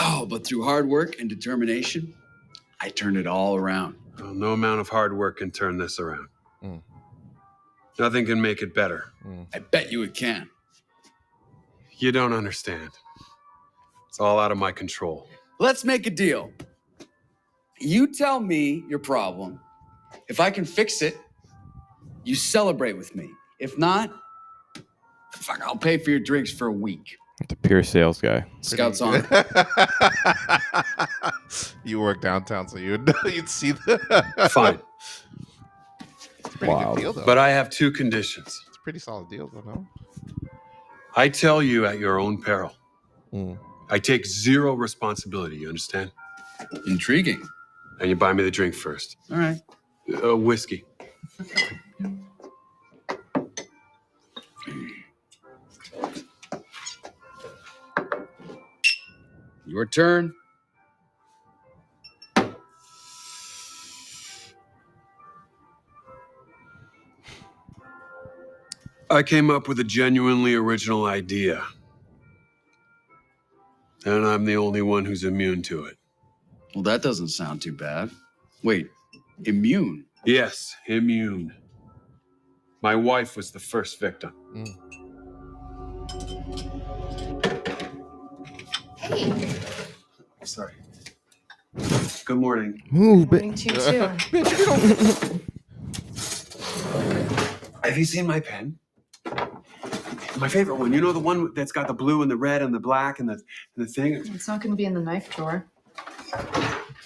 Oh, but through hard work and determination, I turned it all around. Well, no amount of hard work can turn this around. Mm. Nothing can make it better. I bet you it can. You don't understand. It's all out of my control. Let's make a deal. You tell me your problem. If I can fix it, you celebrate with me. If not, fuck, I'll pay for your drinks for a week. The pure sales guy. Scouts on. You work downtown, so you'd see the Fine. It's a pretty Wow. good deal, though. But I have two conditions. It's a pretty solid deal, though. No. I tell you at your own peril. Mm. I take zero responsibility, you understand? Intriguing. And you buy me the drink first. All right. Whiskey. Your turn. I came up with a genuinely original idea. And I'm the only one who's immune to it. Well, that doesn't sound too bad. Wait, immune? Yes, immune. My wife was the first victim. Hey. Sorry. Good morning. Move, Good morning to you, too. bitch, you don't. Have you seen my pen? My favorite one. You know the one that's got the blue and the red and the black and the thing? It's not going to be in the knife drawer.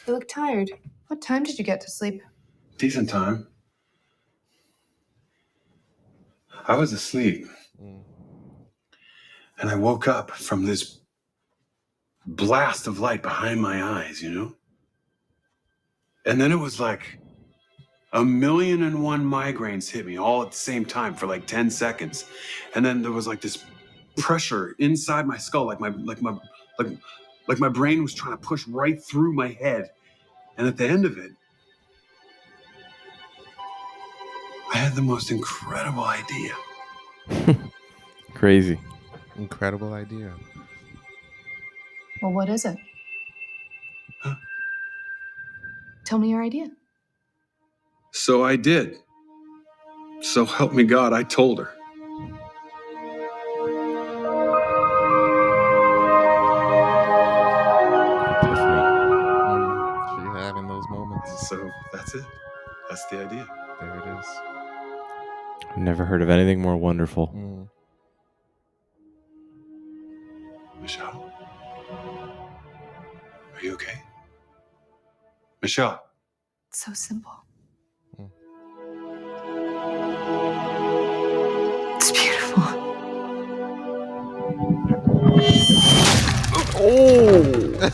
You look tired. What time did you get to sleep? Decent time. I was asleep. And I woke up from this blast of light behind my eyes, you know? And then it was like 1,000,001 migraines hit me all at the same time for like 10 seconds. And then there was like this pressure inside my skull, like my brain was trying to push right through my head. And at the end of it, I had the most incredible idea. Crazy. Incredible idea. Well, what is it? Huh? Tell me your idea. So I did. So help me God, I told her. She's having those moments. So that's it. That's the idea. There it is. I've never heard of anything more wonderful. Michelle? Are you okay? Michelle? It's so simple. It's beautiful. Oh!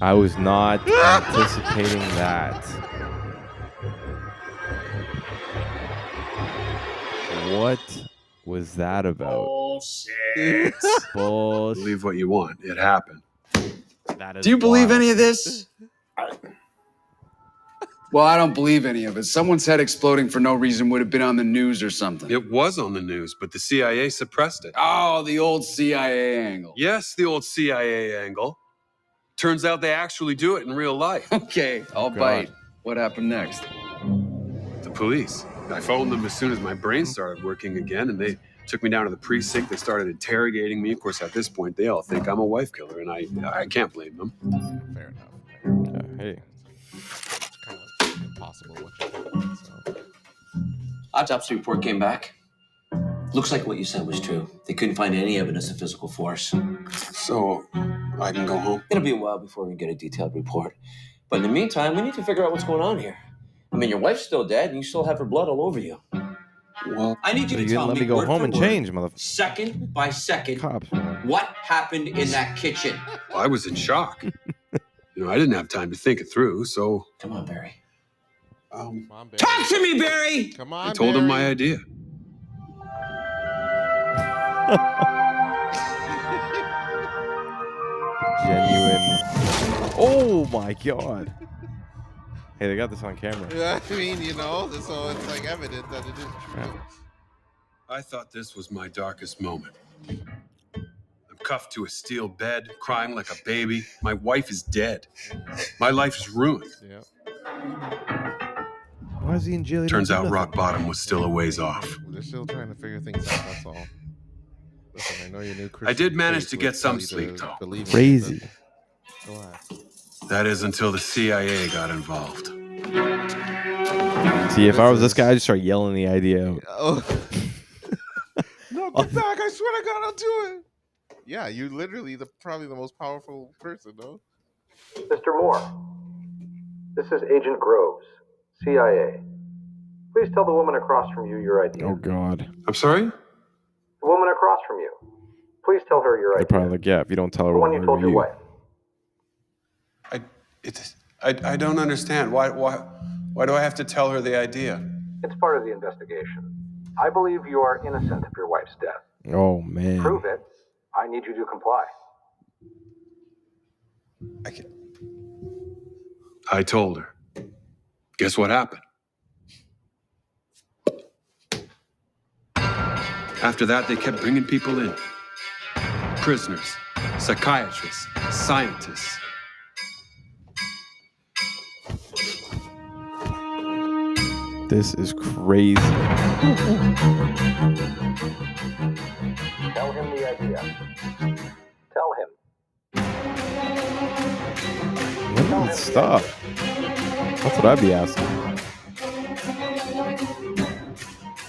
I was not anticipating that. What was that about? Bullshit. Bullshit. Believe what you want. It happened. That is Do you believe wild. any of this? Well, I don't believe any of it. Someone's head exploding for no reason would have been on the news or something. It was on the news, but the CIA suppressed it. Oh, the old CIA angle. Yes, the old CIA angle. Turns out they actually do it in real life. Okay, I'll bite. What happened next? The police. I phoned them as soon as my brain started working again, and they took me down to the precinct. They started interrogating me. Of course, at this point, they all think I'm a wife killer, and I can't blame them. Fair enough. Hey. It's kind of impossible what you're thinking, so. Autopsy report came back. Looks like what you said was true. They couldn't find any evidence of physical force. So, I can go home? It'll be a while before we get a detailed report. But in the meantime, we need to figure out what's going on here. I mean, your wife's still dead, and you still have her blood all over you. Well, I need you to You tell didn't let me me go word home for and word, change, motherfucker. second by second, Cops, man. what happened in that kitchen. I was in shock. I didn't have time to think it through, so... Come on, Barry. Come on, Barry. Talk to me, Barry! Come on, I told him my Barry. idea. Genuine. Oh my god. Hey, they got this on camera. Yeah, I mean, so it's like evident that it is true. I thought this was my darkest moment. I'm cuffed to a steel bed, crying like a baby. My wife is dead. My life is ruined. Yeah. Why is he in jail? He Turns didn't do out rock nothing. bottom was still a ways off. They're still trying to figure things out, that's all. Listen, I know your new Christian I did manage faith to would get tell some you to sleep, though. believe in it, Crazy. but go ahead. That is until the CIA got involved. See, if I was this guy, I'd just start yelling the idea out. Oh. No, get back! I swear to God, I'll do it. Yeah, you're literally probably the most powerful person, no? Mr. Moore, this is Agent Groves, CIA. Please tell the woman across from you your idea. Oh god. I'm sorry? The woman across from you. Please tell her your They're idea. probably like, yeah, if you don't tell her The one you told your wife. I don't understand. Why do I have to tell her the idea? It's part of the investigation. I believe you are innocent of your wife's death. Oh man. Prove it. I need you to comply. I told her. Guess what happened? After that, they kept bringing people in. Prisoners, psychiatrists, scientists. This is crazy. Tell him the idea. Tell him. When did it stop? That's what I'd be asking.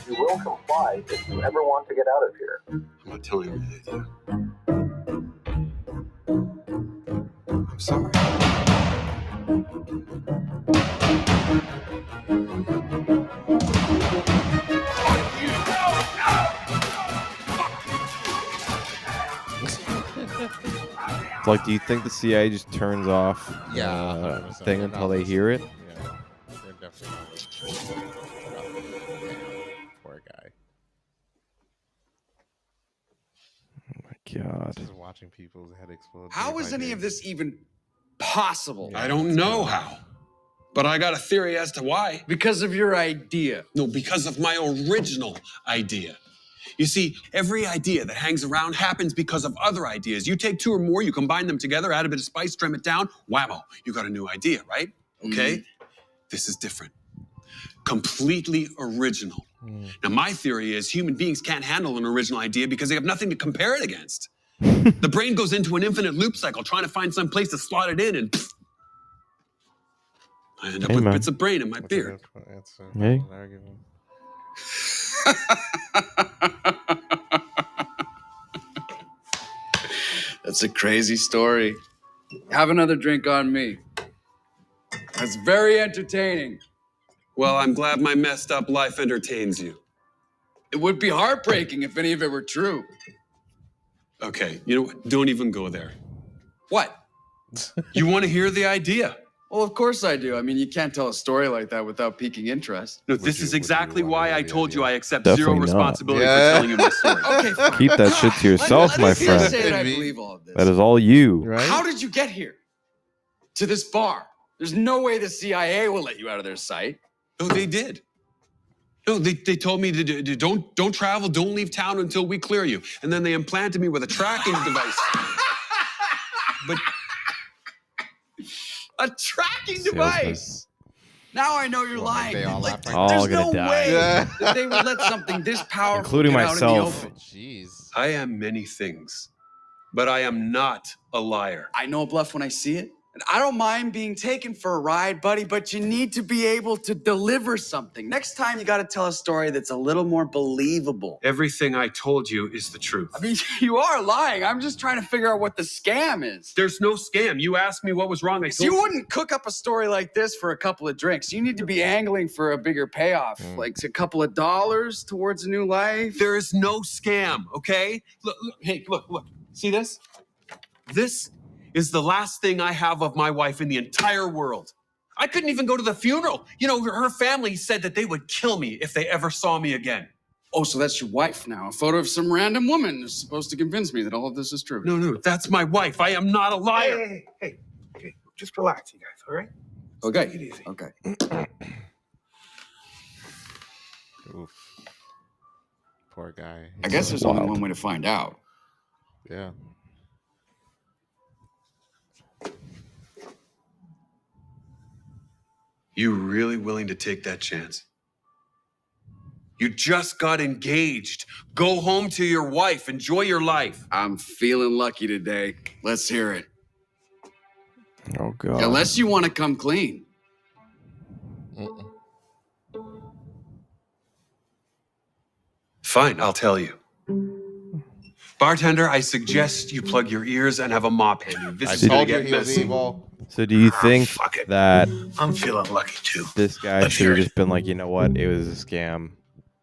You will comply if you ever want to get out of here. I'm not telling her the idea. I'm sorry. Like, do you think the CIA just turns off thing until they hear it? Yeah, they're definitely not listening. Poor guy. Oh my God. Just watching people's head explode. How is any of this even possible? I don't know how, but I got a theory as to why. Because of your idea. No, because of my original idea. You see, every idea that hangs around happens because of other ideas. You take two or more, you combine them together, add a bit of spice, trim it down, whammo, you got a new idea, right? Okay? This is different. Completely original. Now, my theory is human beings can't handle an original idea because they have nothing to compare it against. The brain goes into an infinite loop cycle trying to find some place to slot it in, and pfft, I end up with bits of brain in my beard. Hey. That's a crazy story. Have another drink on me. That's very entertaining. Well, I'm glad my messed up life entertains you. It would be heartbreaking if any of it were true. Okay, you know what? Don't even go there. What? You want to hear the idea? Well, of course I do. I mean, you can't tell a story like that without piquing interest. No, this is exactly why I told you I accept Definitely zero not. responsibility for telling you my story. Okay, fine. Keep that shit to yourself, Let my me just friend. say that I believe all of this. That is all you. Right? How did you get here? To this bar? There's no way the CIA will let you out of their sight. No, they did. No, they told me to don't travel, don't leave town until we clear you. And then they implanted me with a tracking device. But A tracking device. Now I know you're lying. they all Like, laugh All there's gonna no die. way Yeah. that they would let something this powerful Including get out in the myself. open. Jeez. I am many things, but I am not a liar. I know a bluff when I see it. And I don't mind being taken for a ride, buddy, but you need to be able to deliver something. Next time, you got to tell a story that's a little more believable. Everything I told you is the truth. I mean, you are lying. I'm just trying to figure out what the scam is. There's no scam. You asked me what was wrong. I told You wouldn't cook up a story like this for a couple of drinks. You need to be angling for a bigger payoff, like a couple of dollars towards a new life. There is no scam, okay? Look, hey, look. See this? This is the last thing I have of my wife in the entire world. I couldn't even go to the funeral. You know, her family said that they would kill me if they ever saw me again. Oh, so that's your wife now. A photo of some random woman is supposed to convince me that all of this is true. No, that's my wife. I am not a liar. Hey, just relax, you guys, all right? Okay. Take it easy. Okay. Oof. Poor guy. I guess there's only one way to find out. Yeah. You really willing to take that chance? You just got engaged. Go home to your wife. Enjoy your life. I'm feeling lucky today. Let's hear it. Oh God. Unless you want to come clean. Fine, I'll tell you. Bartender, I suggest you plug your ears and have a mop handy. This is gonna get messy. So do you think that I'm feeling lucky too. this guy should have just been like, you know what, it was a scam.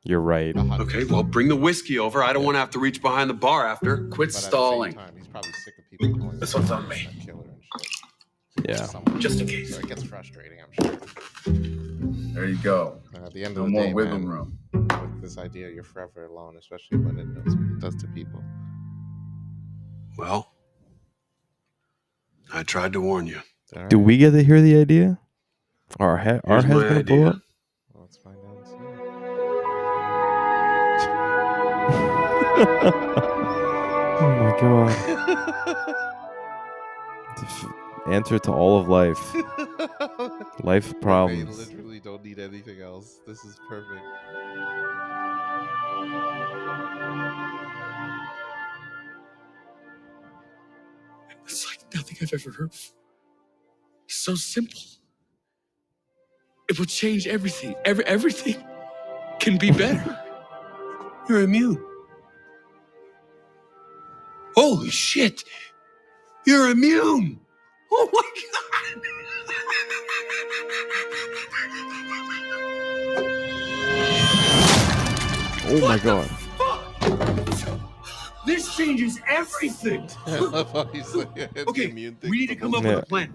You're right. Okay, well, bring the whiskey over. I don't want to have to reach behind the bar after. Quit stalling. He's probably sick of people calling This one's on me. him a killer and shit. Yeah. Just in case. So it gets frustrating, I'm sure. There you go. At the end No of the more day, wiggle man, room. with this idea, you're forever alone, especially when it knows what it does to people. Well, I tried to warn you. All Do right. we get to hear the idea? Our Here's head's my gonna blow idea. up. Well, let's find out and see. Oh my god. Answer to all of life. Life They problems. literally don't need anything else. This is perfect. It's like nothing I've ever heard before. It's so simple. It will change everything. Everything can be better. You're immune. Holy shit! You're immune! Oh my god! Oh my god. This changes everything. I love how he's like, Okay, immune thing we need to come up Yeah. with a plan.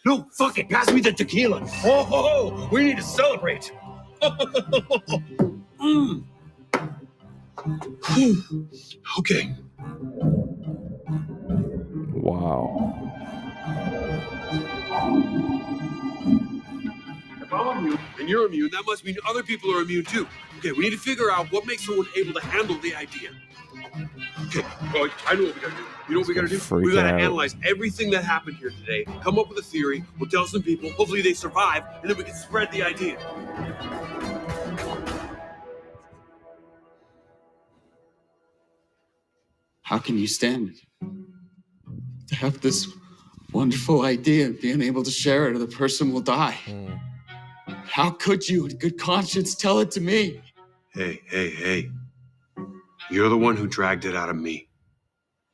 No, fuck it. Pass me the tequila. Oh, we need to celebrate. Mm. Okay. Wow. If I'm immune and you're immune, that must mean other people are immune too. Okay, we need to figure out what makes someone able to handle the idea. Okay, well, I know what we gotta do. You know what we gotta do? We Freaking gotta out. analyze everything that happened here today, come up with a theory, we'll tell some people, hopefully they survive, and then we can spread the idea. How can you stand it? To have this wonderful idea and being able to share it, or the person will die. How could you, in good conscience, tell it to me? Hey. You're the one who dragged it out of me.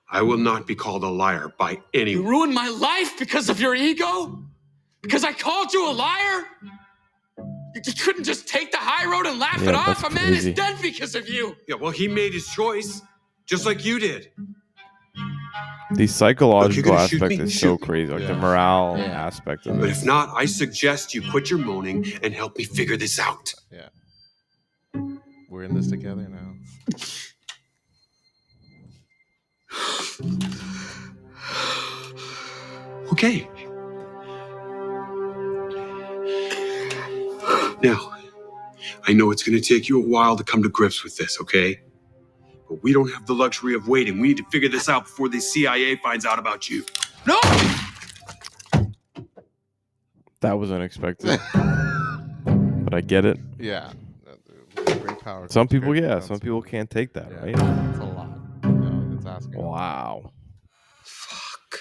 I will not be called a liar by You anyone. ruined my life because of your ego? Because I called you a liar? You couldn't just take the high road and laugh it Yeah, off? that's A man crazy. is dead because of you. Yeah, well, he made his choice, just like you did. The psychological gonna shoot aspect me? is so Shoot me. crazy. Like the Yeah. morale Yeah. aspect of But it. if not, I suggest you quit your moaning and help me figure this out. Yeah. We're in this together now. Okay. Now, I know it's going to take you a while to come to grips with this, okay? But we don't have the luxury of waiting. We need to figure this out before the CIA finds out about you. No! That was unexpected. But I get it. Yeah. Great power. Some comes people, great yeah, some people responsibility. can't take that, Yeah, right? it's a lot. No, it's asking. a lot. Wow. Fuck.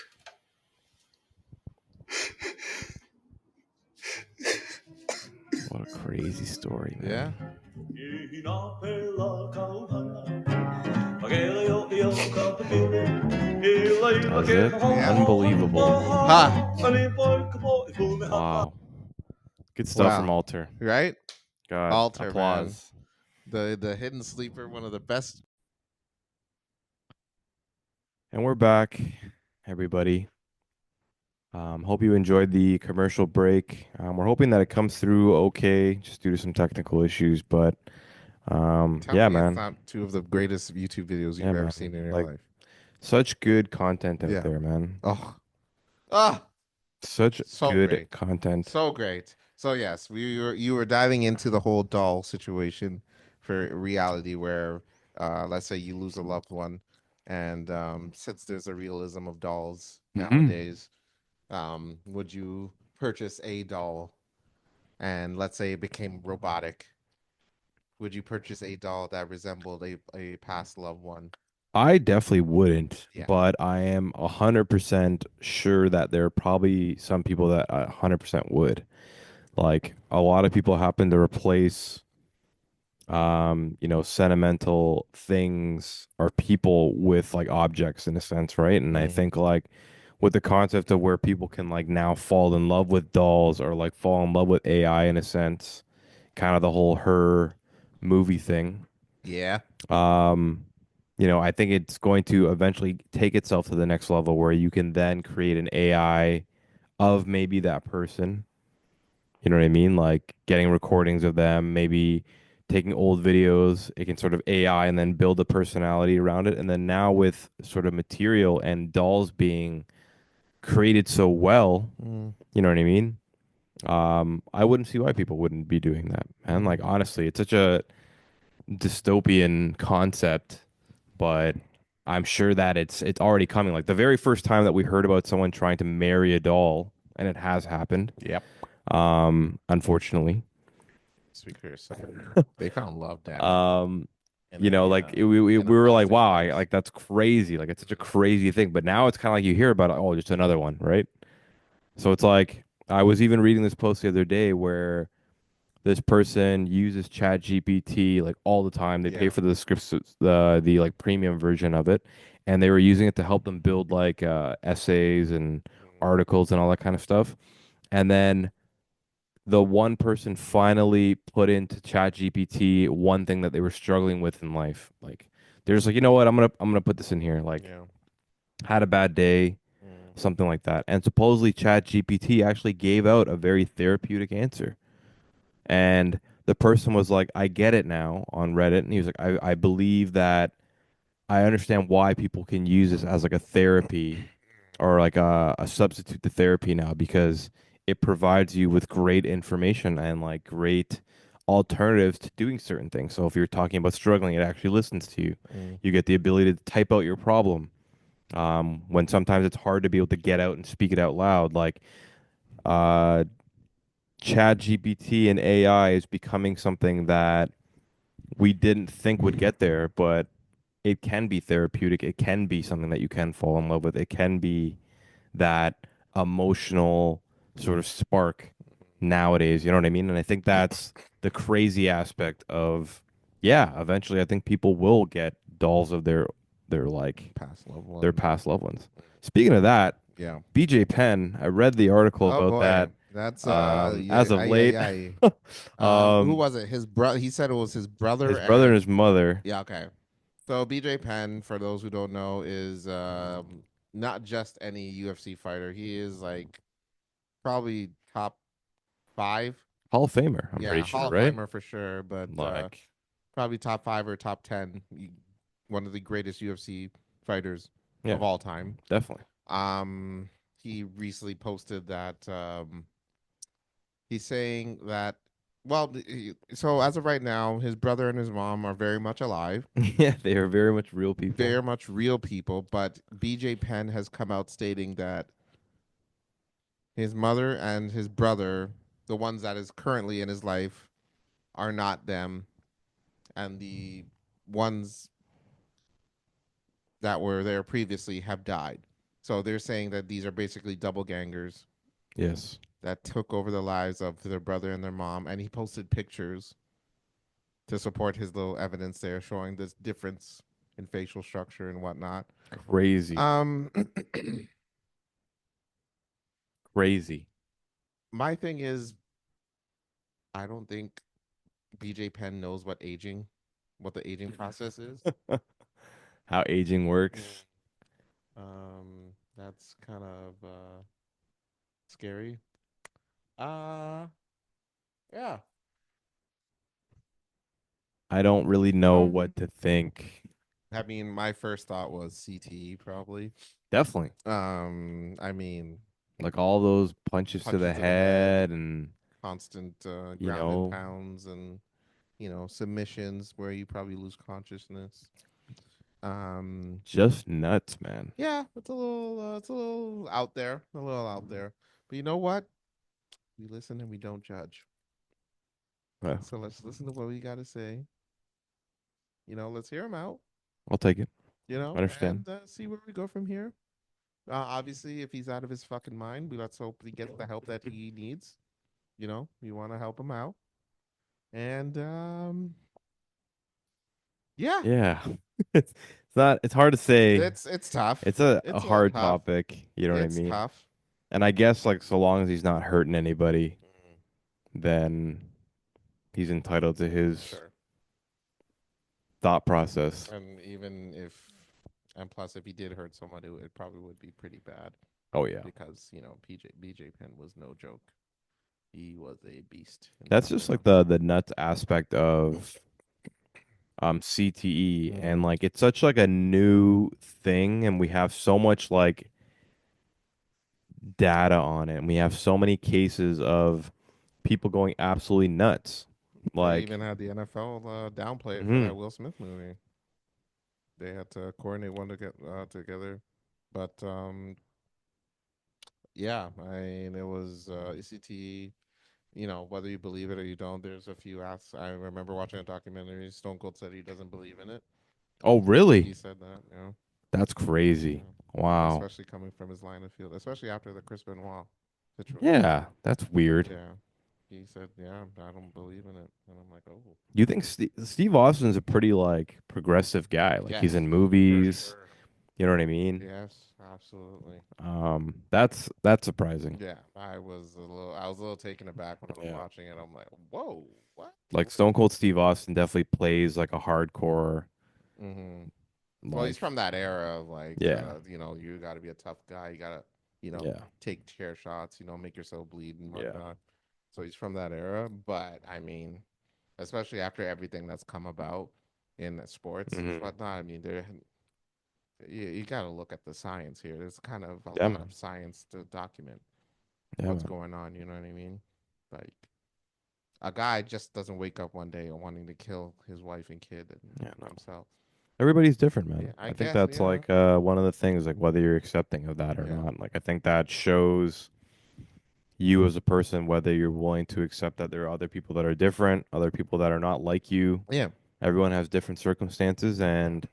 What a crazy story, man. Yeah. That's it. Unbelievable. Ha! Wow. Good stuff Wow. from Alter. Right? God, Alter, applause. man. The hidden sleeper, one of the best. And we're back, everybody. Hope you enjoyed the commercial break. We're hoping that it comes through okay, just due to some technical issues. But Tell yeah, me man, it's not two of the greatest YouTube videos you've Yeah, ever man. seen in your Like, life. such good content out Yeah. there, man. Oh. Ah! Such So good great. content. So great. So yes, you were diving into the whole doll situation for reality where let's say you lose a loved one, and since there's a realism of dolls nowadays, would you purchase a doll and let's say it became robotic? Would you purchase a doll that resembled a past loved one? I definitely wouldn't, Yeah. but I am 100% sure that there are probably some people that 100% would. Like a lot of people happen to replace, sentimental things or people with like objects in a sense, right? And I think like with the concept of where people can like now fall in love with dolls or like fall in love with AI in a sense, kind of the whole Her movie thing. Yeah. I think it's going to eventually take itself to the next level where you can then create an AI of maybe that person. You know what I mean? Like getting recordings of them, maybe taking old videos, it can sort of AI and then build a personality around it. And then now with sort of material and dolls being created so well, you know what I mean? I wouldn't see why people wouldn't be doing that. And like honestly, it's such a dystopian concept, but I'm sure that it's already coming. Like the very first time that we heard about someone trying to marry a doll, and it has happened. Yep. Unfortunately. Speak for yourself. They found love, damn. You know, like we were like, wow, like that's crazy. Like it's such a crazy thing. But now it's kind of like you hear about it, oh, just another one, right? So it's like I was even reading this post the other day where this person uses Chat GPT like all the time. They pay for the scripts, the like premium version of it, and they were using it to help them build like essays and articles and all that kind of stuff. And then the one person finally put into Chat GPT one thing that they were struggling with in life. Like they're just like, you know what, I'm gonna put this in here. Like had a bad day, something like that. And supposedly Chat GPT actually gave out a very therapeutic answer. And the person was like, I get it now on Reddit. And he was like, I believe that I understand why people can use this as like a therapy or like a substitute to therapy now because it provides you with great information and like great alternatives to doing certain things. So if you're talking about struggling, it actually listens to you. You get the ability to type out your problem. When sometimes it's hard to be able to get out and speak it out loud, like Chat GPT and AI is becoming something that we didn't think would get there, but it can be therapeutic. It can be something that you can fall in love with. It can be that emotional sort of spark nowadays. You know what I mean? And I think that's the crazy aspect of, yeah, eventually I think people will get dolls of their like past loved ones. Their past loved ones. Speaking of that, yeah, BJ Penn, I read the article about that. That's as of late. Who was it? His brother. He said it was his brother. His brother and his mother. Yeah. Okay. So BJ Penn, for those who don't know, is not just any UFC fighter. He is like probably top 5 Hall of Famer. I'm pretty sure, Hall right? of Famer for sure, but like probably top 5 or top 10. One of the greatest UFC fighters Yeah, of all time. definitely. He recently posted that he's saying that, well, so as of right now, his brother and his mom are very much alive. Yeah, they are very much real people. Very much real people, but BJ Penn has come out stating that his mother and his brother, the ones that is currently in his life, are not them, and the ones that were there previously have died. So they're saying that these are basically double gangers. Yes. That took over the lives of their brother and their mom, and he posted pictures to support his little evidence there, showing this difference in facial structure and whatnot. Crazy. Crazy. My thing is, I don't think BJ Penn knows what the aging process is. How aging works. That's kind of scary. Yeah. I don't really know what to think. I mean, my first thought was CTE, probably. Definitely. I mean, like all those punches to the head and constant ground and pounds and submissions where you probably lose consciousness. Just nuts, man. Yeah, it's a little out there, But you know what? We listen and we don't judge. Yeah. So let's listen to what we got to say. Let's hear him out. I'll take it. I understand. And see where we go from here. Obviously, if he's out of his fucking mind, let's hope he gets the help that he needs. We want to help him out. And yeah. It's hard to say. It's tough. It's a hard topic. You know what I mean? It's tough. And I guess like so long as he's not hurting anybody, then he's entitled to his thought process. And even if, and plus if he did hurt someone, it probably would be pretty bad. Oh yeah. Because BJ Penn was no joke. He was a beast. That's just like the nuts aspect of CTE, and like it's such like a new thing, and we have so much like data on it, and we have so many cases of people going absolutely nuts. They Like even had the NFL downplay it for Mhm. that Will Smith movie. They had to coordinate one to get together, but yeah, I mean it was ECT. Whether you believe it or you don't, there's a few asks. I remember watching a documentary. Stone Cold said he doesn't believe in it. Oh, really? He said that. That's crazy. Wow. Especially coming from his line of field, especially after the Chris Benoit situation. Yeah, that's weird. Yeah. He said, "Yeah, I don't believe in it," and I'm like, "Oh." You think Steve Austin's a pretty like progressive guy? Like he's Yes, in for movies. sure. You know what I mean? Yes, absolutely. That's surprising. Yeah, I was a little taken aback when I was watching it. I'm like, "Whoa, what?" Like Stone Cold Steve Austin definitely plays like a hardcore. Well, he's from that era of like, Yeah. you got to be a tough guy. You got to, Yeah. take chair shots. Make yourself bleed and Yeah. whatnot. So he's from that era. But I mean, especially after everything that's come about in the sports and whatnot. I mean, you got to look at the science here. There's kind of a lot of science to document what's going on. You know what I mean? Like a guy just doesn't wake up one day wanting to kill his wife and kid and himself. Everybody's different, man. Yeah, I think guess, that's like one of the things, like whether you're accepting of that or not. Like I think that shows you as a person whether you're willing to accept that there are other people that are different, other people that are not like you. Yeah. Everyone has different circumstances, and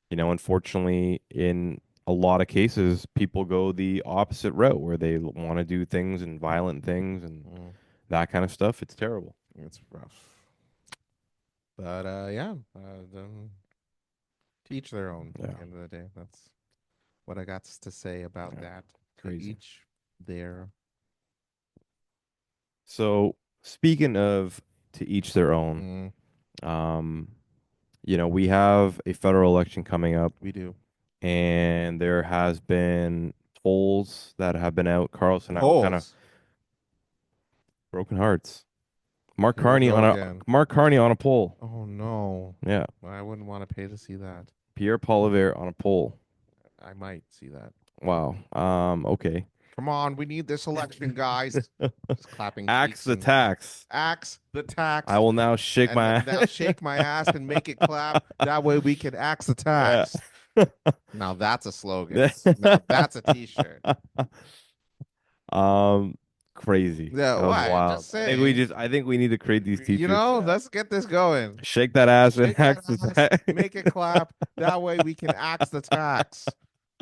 unfortunately, in a lot of cases, people go the opposite route where they want to do things and violent things and that kind of stuff. It's terrible. It's rough. But yeah, to each their own. At the end of the day, that's what I got to say about that. Crazy. To each their. So speaking of to each their own, we have a federal election coming up. We do. And there has been polls that have been out. Carlson kind of broken hearts. Mark Carney on a poll. Oh no. Yeah. I wouldn't want to pay to see that. Pierre Poilievre on a poll. I might see that. Wow. Okay. Come on, we need this election, guys. Just clapping. Axe the tax. Axe the tax. I will now shake my ass. Now shake my ass and make it clap. That way we can axe the tax. Yeah. Now that's a slogan. Now that's a T-shirt. Crazy. Yeah, that was why? wild. Just saying. I think we need to create these T-shirts. Let's get this going. Shake that ass and axe the tax. Make it clap. That way we can axe the tax.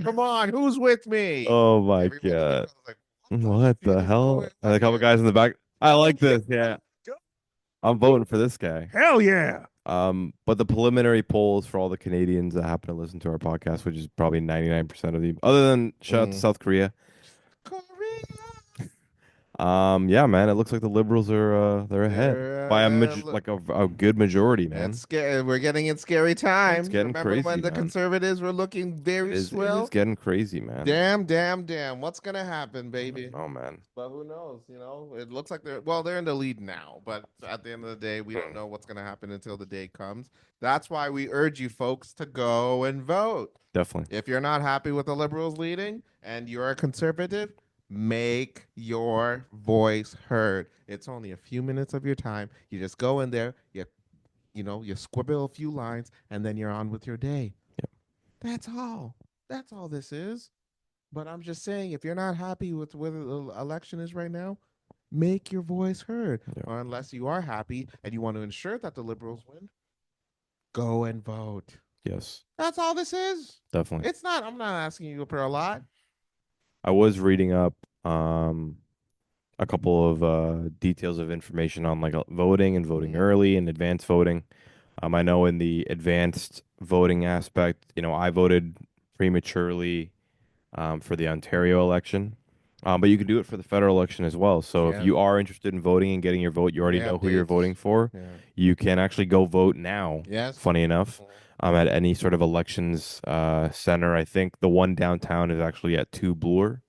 Come on, who's with me? Oh my god! What the hell? And a couple guys in the back. I like this. Yeah, I'm voting for this guy. Hell yeah! But the preliminary polls for all the Canadians that happen to listen to our podcast, which is probably 99% of the, other than shout out to South Korea. Yeah, man, it looks like the Liberals are they're ahead by a good majority, man. It's scary. We're getting in scary times. It's getting Remember crazy, when the man. Conservatives were looking very swell? It's getting crazy, man. Damn. What's gonna happen, baby? Oh man. But who knows? It looks like they're in the lead now. But at the end of the day, we don't know what's gonna happen until the day comes. That's why we urge you folks to go and vote. Definitely. If you're not happy with the Liberals leading and you're a conservative, make your voice heard. It's only a few minutes of your time. You just go in there, you scribble a few lines, and then you're on with your day. Yep. That's all. That's all this is. But I'm just saying, if you're not happy with where the election is right now, make your voice heard. Yep. Or unless you are happy and you want to ensure that the Liberals win, go and vote. Yes. That's all this is. Definitely. I'm not asking you for a lot. I was reading up a couple of details of information on like voting and voting early and advanced voting. I know in the advanced voting aspect, I voted prematurely for the Ontario election. But you can do it for the federal election as well. So if you are interested in voting and getting your vote, you already know who you're voting for. Yeah. You can actually go vote now. Yes. Funny enough, at any sort of elections center. I think the one downtown is actually at 2 Bloor.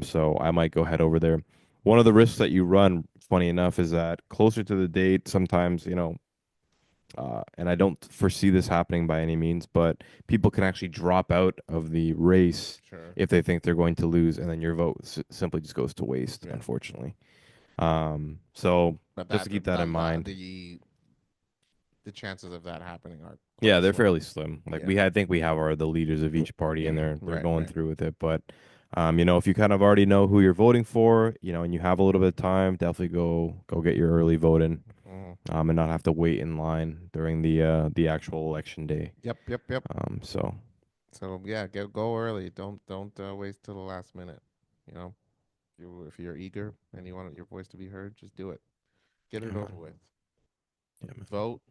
So I might go head over there. One of the risks that you run, funny enough, is that closer to the date, sometimes, and I don't foresee this happening by any means, but people can actually drop out of the race Sure. if they think they're going to lose, and then your vote simply just goes to waste, Yeah. unfortunately. So But just to keep that in mind. The chances of that happening are Yeah, they're slim. fairly slim. Like I think we have the leaders of each party, and they're Right, going right. through with it. But if you kind of already know who you're voting for, and you have a little bit of time, definitely go get your early vote in, and not have to wait in line during the actual election day. Yep. So yeah, go early. Don't waste till the last minute. You know, if you're eager and you want your voice to be heard, just do it. Get it over with. Yeah, man. Vote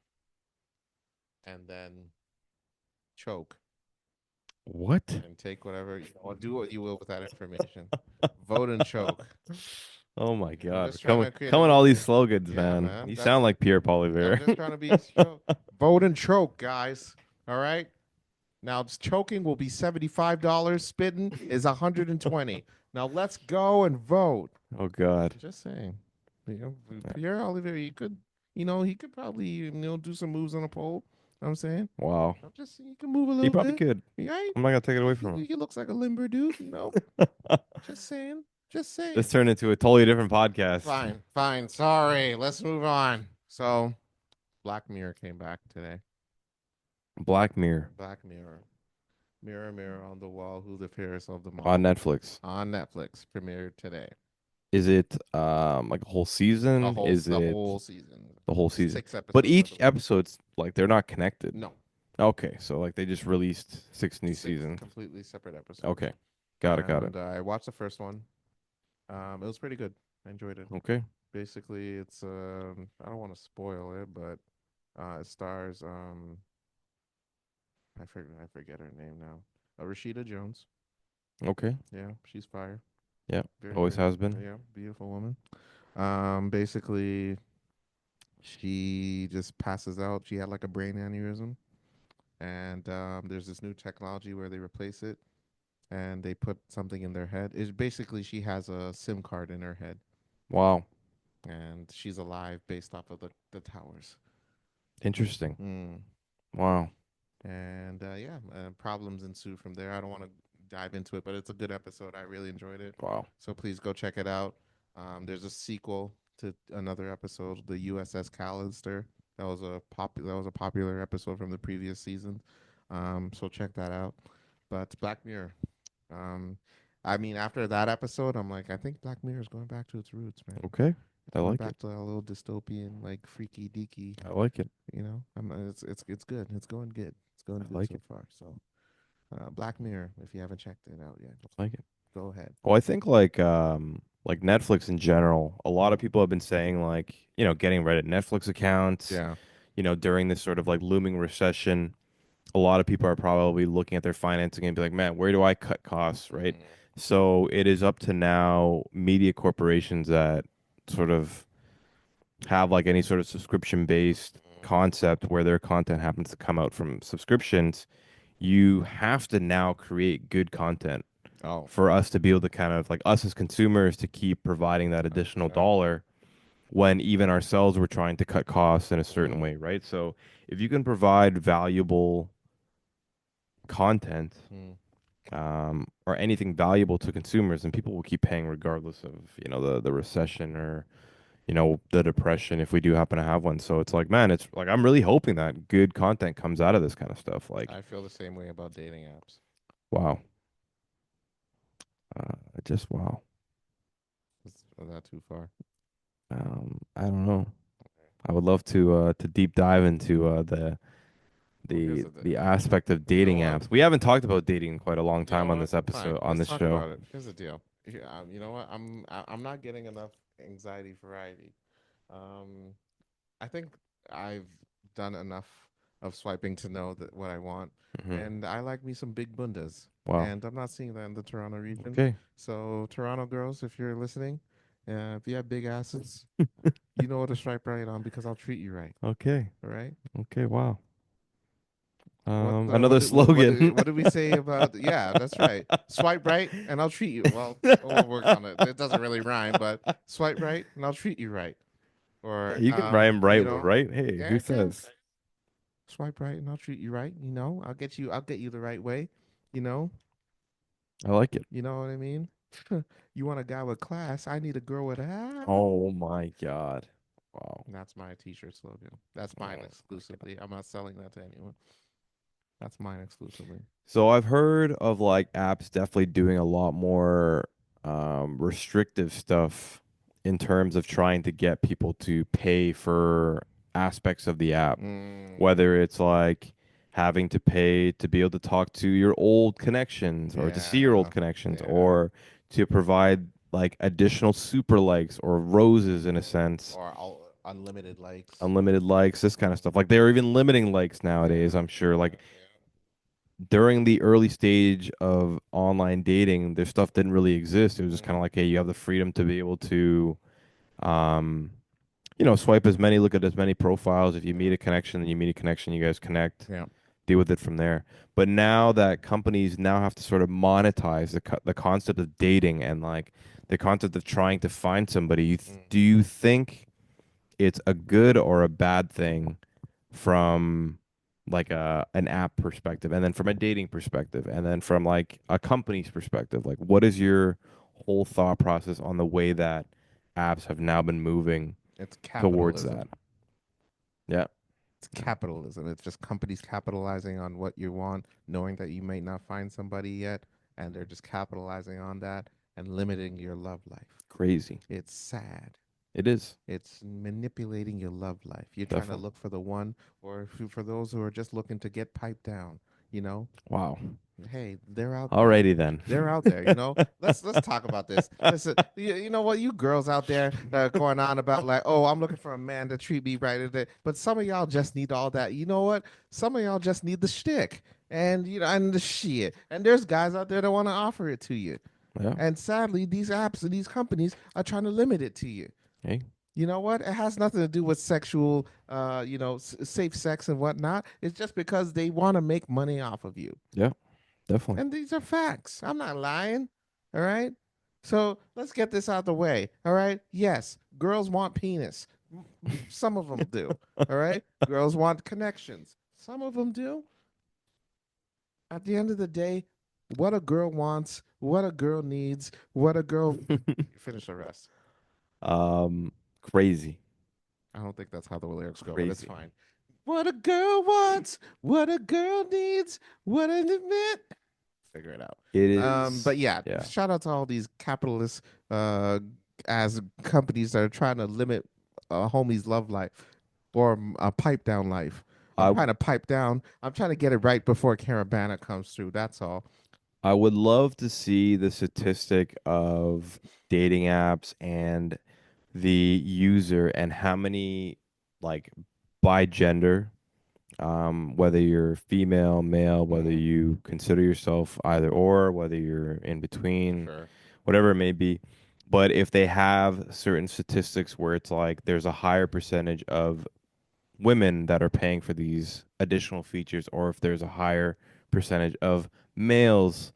and then choke. What? And take whatever do what you will with that information. Vote and choke. Oh my God! Just trying Coming to create coming all these a slogans, yeah, man. man. You That's sound like Pierre I'm Polivier. just trying to be vote and choke, guys. All right. Now choking will be $75. Spitting is $120. Now let's go and vote. Oh God. Just saying. Pierre Olivier, he could probably do some moves on a pole. You know what I'm saying? Wow. I'm just saying he can move a little He probably bit. could. Right? I'm not gonna take it away from him. He looks like a limber dude, Just saying. Just saying. This turned into a totally different podcast. Fine. Sorry. Let's move on. So, Black Mirror came back today. Black Mirror. Black Mirror. Mirror, mirror on the wall, who the fairest of them all. On Netflix. On Netflix. Premiered today. Is it like a whole season? The whole season. The whole season. 6 episodes. But each episode's like they're not connected. No. Okay, so like they just released 6 new seasons. Completely separate episodes. Okay. Got it. I watched the first one. It was pretty good. I enjoyed it. Okay. Basically, it's I don't want to spoil it, but it stars I forget her name now. Rashida Jones. Okay. Yeah, she's fire. Yeah, always has been. Yeah, beautiful woman. Basically, she just passes out. She had like a brain aneurysm, and there's this new technology where they replace it, and they put something in their head. It's basically she has a SIM card in her head. Wow. And she's alive based off of the towers. Interesting. Wow. And problems ensue from there. I don't want to dive into it, but it's a good episode. I really enjoyed it. Wow. So please go check it out. There's a sequel to another episode, the USS Callister. That was a popular episode from the previous season. So check that out. But Black Mirror. After that episode, I'm like, I think Black Mirror is going back to its roots, man. Okay. I like back it. to a little dystopian, like freaky deaky. I like it. It's good. It's going good. It's going good so far. So, Black Mirror. If you haven't checked it out yet, I like it. Go ahead. Well, I think like Netflix in general, a lot of people have been saying like getting rid of Netflix accounts. Yeah. During this sort of like looming recession, a lot of people are probably looking at their financing and be like, man, where do I cut costs, right? So it is up to now media corporations that sort of have like any sort of subscription based concept where their content happens to come out from subscriptions. You have to now create good content for us to be able to kind of like us as consumers to keep providing that additional dollar when even ourselves we're trying to cut costs in a certain way, right? So if you can provide valuable content or anything valuable to consumers, and people will keep paying regardless of the recession or the depression if we do happen to have one. So it's like, man, it's like I'm really hoping that good content comes out of this kind of stuff. Like I feel the same way about dating apps. Wow. Just wow. Is that too far? I don't know. I would love to deep dive into the aspect of dating apps. We haven't talked about dating in quite a long time on this episode on this show. About it. Here's the deal. You know what? I'm not getting enough anxiety variety. I think I've done enough of swiping to know that what I want, and I like me some big bundas. Wow. And I'm not seeing that in the Toronto region. Okay. So Toronto girls, if you're listening, if you have big asses, you know what to swipe right on because I'll treat you right. Okay. All right. Okay. Wow. Another slogan. What did we say about? Yeah, that's right. Swipe right, and I'll treat you. Well, we'll work on it. It doesn't really rhyme, but swipe right, and I'll treat you right. Or You can rhyme right you with know, right. Hey, yeah, who I can. says? Swipe right, and I'll treat you right. I'll get you. I'll get you the right way. You know, I like it. you know what I mean. You want a guy with class? I need a girl with ass. Oh my god! Wow. That's my T-shirt slogan. That's mine exclusively. I'm not selling that to anyone. That's mine exclusively. So I've heard of like apps definitely doing a lot more restrictive stuff in terms of trying to get people to pay for aspects of the app, whether it's like having to pay to be able to talk to your old connections or to see your old connections or to provide like additional super likes or roses in a sense. Or unlimited likes. Unlimited likes, this kind of stuff. Like they're even limiting likes nowadays, I'm sure. Like during the early stage of online dating, this stuff didn't really exist. It was just kind of like, hey, you have the freedom to be able to, um, swipe as many, look at as many profiles. If you meet a connection, then you meet a connection, you guys connect, deal with it from there. But now that companies now have to sort of monetize the concept of dating and like the concept of trying to find somebody, do you think it's a good or a bad thing from like an app perspective, and then from a dating perspective, and then from like a company's perspective? Like, what is your whole thought process on the way that apps have now been moving towards that? Yeah. It's capitalism. It's just companies capitalizing on what you want, knowing that you may not find somebody yet, and they're just capitalizing on that and limiting your love life. Crazy. It's sad. It is. It's manipulating your love life. You're trying to look for the one, or for those who are just looking to get piped down, Wow. Hey, they're out there. Alrighty then. They're out there, Let's talk about this. Listen, you know what, you girls out there that are going on about like, oh, I'm looking for a man to treat me right. But some of y'all just need all that. You know what? Some of y'all just need the shtick and and the shit. And there's guys out there that want to offer it to you. Yeah. And sadly, these apps and these companies are trying to limit it to you. Hey. You know what? It has nothing to do with sexual, safe sex and whatnot. It's just because they want to make money off of you. Yeah, definitely. And these are facts. I'm not lying. All right. So let's get this out the way. All right. Yes, girls want penis. Some of them do. All right. Girls want connections. Some of them do. At the end of the day, what a girl wants, what a girl needs, what a girl. Finish the rest. Crazy. I don't think that's how the lyrics go, but it's fine. What a girl wants, what a girl needs, what an admit. Figure it out. It is. But yeah, shout out to all these capitalist as companies that are trying to limit a homie's love life or a pipe down life. I'm trying to pipe down. I'm trying to get it right before Caravana comes through. That's all. I would love to see the statistic of dating apps and the user and how many, like, by gender, whether you're female, male, whether you consider yourself either or, whether you're in between, whatever it may be. But if they have certain statistics where it's like there's a higher percentage of women that are paying for these additional features, or if there's a higher percentage of males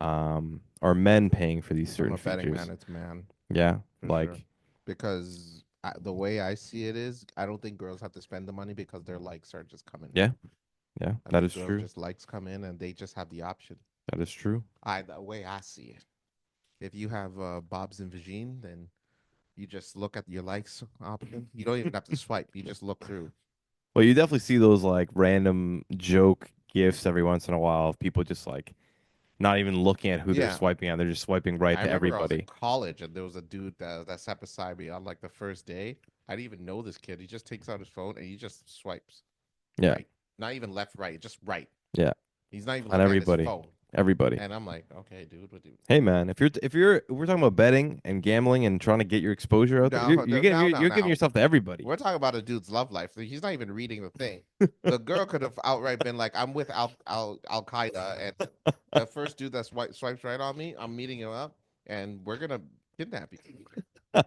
or men paying for these certain From a betting features. man, it's man. Yeah, For like sure. Because the way I see it is, I don't think girls have to spend the money because their likes are just coming. yeah, I that think is girls true. Just likes come in and they just have the option. That is true. The way I see it, if you have Bob's and Vagine, then you just look at your likes option. You don't even have to swipe. You just look through. Well, you definitely see those like random joke gifts every once in a while of people just like not even looking at who they're swiping at. They're just swiping right to I remember I was everybody. in college and there was a dude that sat beside me on like the first day. I didn't even know this kid. He just takes out his phone and he just swipes. Yeah. Right. Not even left, right, just right. Yeah. He's not even on looking everybody. at his phone. Everybody. And I'm like, okay, dude, what do? Hey man, if we're talking about betting and gambling and trying to get your exposure out there, you're giving yourself to everybody. We're talking about a dude's love life. He's not even reading the thing. The girl could have outright been like, I'm with Al Qaeda, and the first dude that swipes right on me, I'm meeting him up, and we're gonna kidnap you.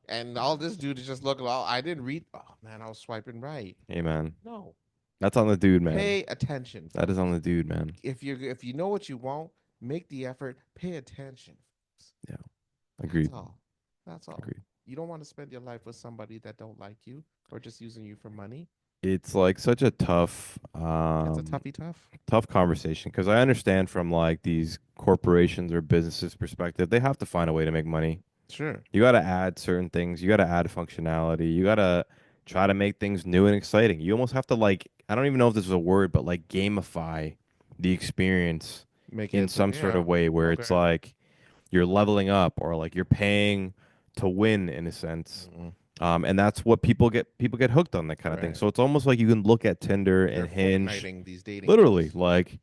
And all this dude is just looking. I didn't read. Oh man, I was swiping right. Hey man. No. That's on the dude, man. Pay attention. That is on the dude, man. If you know what you want, make the effort. Pay attention. Yeah, agreed. That's all. That's all. Agreed. You don't want to spend your life with somebody that don't like you or just using you for money. It's like such a tough, It's a tough conversation because I understand from like these corporations or businesses perspective, they have to find a way to make money. Sure. You got to add certain things. You got to add functionality. You got to try to make things new and exciting. You almost have to like, I don't even know if this is a word, but like gamify the experience in some sort of way where it's like you're leveling up or like you're paying to win in a sense. And that's what people get hooked on, that kind of thing. So it's almost like you can look at Tinder and Hinge, these dating literally, like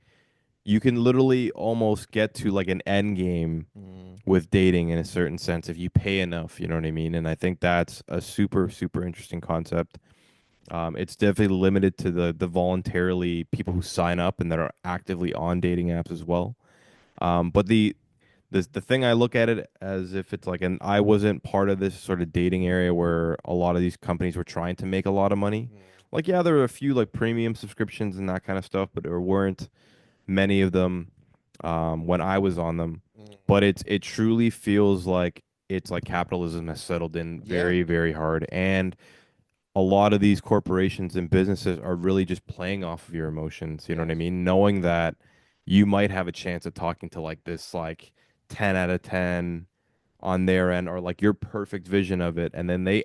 you can literally almost get to like an end game with dating in a certain sense if you pay enough, you know what I mean? And I think that's a super, super interesting concept. It's definitely limited to the voluntarily people who sign up and that are actively on dating apps as well. But the thing I look at it as if it's like I wasn't part of this sort of dating area where a lot of these companies were trying to make a lot of money. Like, yeah, there were a few like premium subscriptions and that kind of stuff, but there weren't many of them when I was on them. But it truly feels like it's like capitalism has settled in very, very hard. And a lot of these corporations and businesses are really just playing off of your emotions. You know what I mean? Knowing that you might have a chance of talking to like this like 10 out of 10 on their end or like your perfect vision of it. And then they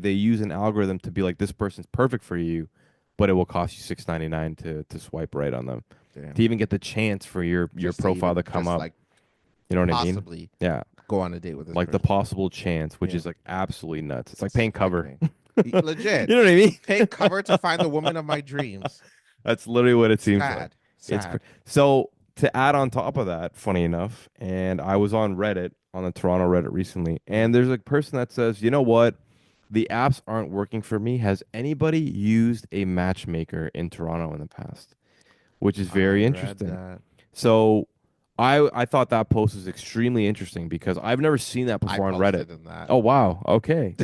use an algorithm to be like, this person's perfect for you, but it will cost you $6.99 to swipe right on them. Damn. To even get the chance for your profile to come up. Like, you know what I mean? possibly Yeah. go on a date with this like the person. possible chance, which is like absolutely nuts. It's like paying cover. Legit. You know what I mean? Pay cover to find the woman of my dreams. That's literally what it seems Sad. like. Sad. So to add on top of that, funny enough, and I was on Reddit, on the Toronto Reddit recently, and there's a person that says, you know what? The apps aren't working for me. Has anybody used a matchmaker in Toronto in the past? Which is very interesting. That. So I thought that post was extremely interesting because I've never seen that before on Reddit. In that. Oh wow. Okay.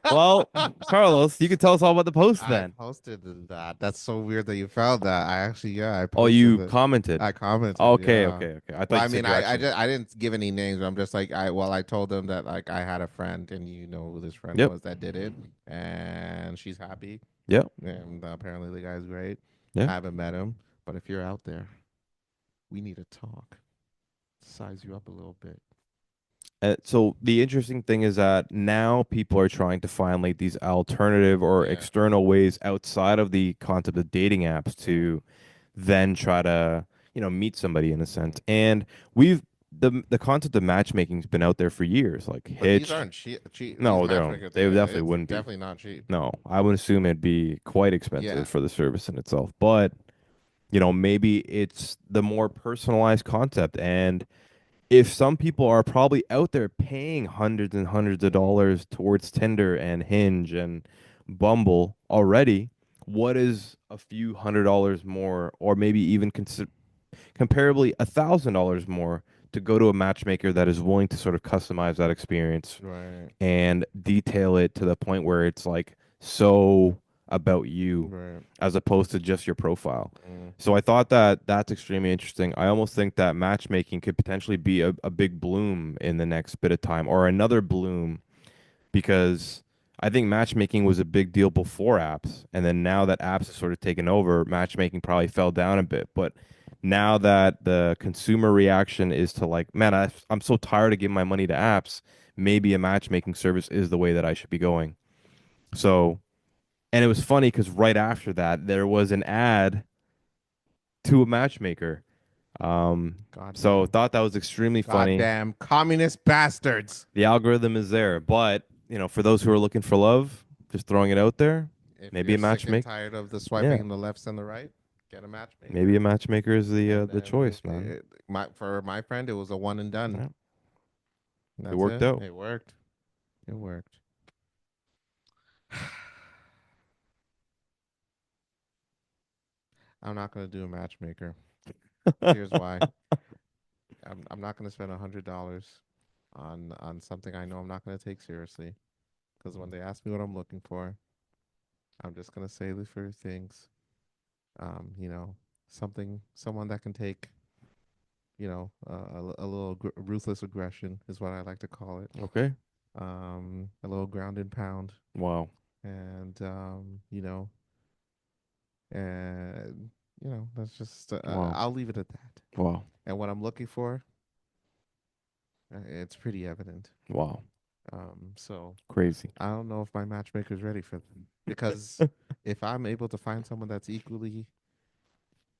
Well, Carlos, you can tell us all about the post then. I posted in that. That's so weird that you found that. I actually, I posted Oh, you commented. I commented. Okay, yeah. okay. I thought Well, you I said mean, you I actually... I didn't give any names. I'm just like I told them that like I had a friend and you know who this friend Yep. was that did it, and she's happy. Yep. And apparently the guy's great. Yeah. I haven't met him, but if you're out there, we need to talk. Size you up a little bit. So the interesting thing is that now people are trying to find like these alternative or external ways outside of the concept of dating apps to then try to, meet somebody in a sense. And the concept of matchmaking's been out there for years, like But Hitch. these aren't cheap. No, they don't. They definitely wouldn't be. Definitely not cheap. No, I would assume it'd be quite expensive for the service in itself. But maybe it's the more personalized concept. And if some people are probably out there paying hundreds and hundreds of dollars towards Tinder and Hinge and Bumble already, what is a few $100 more, or maybe even comparably $1,000 more to go to a matchmaker that is willing to sort of customize that experience and detail it to the point where it's like so about you as opposed to just your profile. So I thought that that's extremely interesting. I almost think that matchmaking could potentially be a big bloom in the next bit of time, or another bloom, because I think matchmaking was a big deal before apps, and then now that apps have sort of taken over, matchmaking probably fell down a bit. But now that the consumer reaction is to like, man, I'm so tired of giving my money to apps, maybe a matchmaking service is the way that I should be going. So, and it was funny because right after that, there was an ad to a matchmaker. So thought that was extremely funny. Goddamn communist bastards. The algorithm is there, but for those who are looking for love, just throwing it out there, If maybe you're a matchmaker. tired of the swiping on the lefts and the right, get a matchmaker. Maybe a matchmaker is the choice, man. For my friend, it was a one and done. It worked out. It worked. It worked. I'm not gonna do a matchmaker. Here's why. I'm not gonna spend $100 on something I know I'm not gonna take seriously. Because when they ask me what I'm looking for, I'm just gonna say the first things. Someone that can take, a little ruthless aggression is what I like to call it. Okay. A little ground and pound. Wow. And that's just Wow. I'll leave it at that. Wow. And what I'm looking for, it's pretty evident. Wow. So crazy. I don't know if my matchmaker's ready for them, because if I'm able to find someone that's equally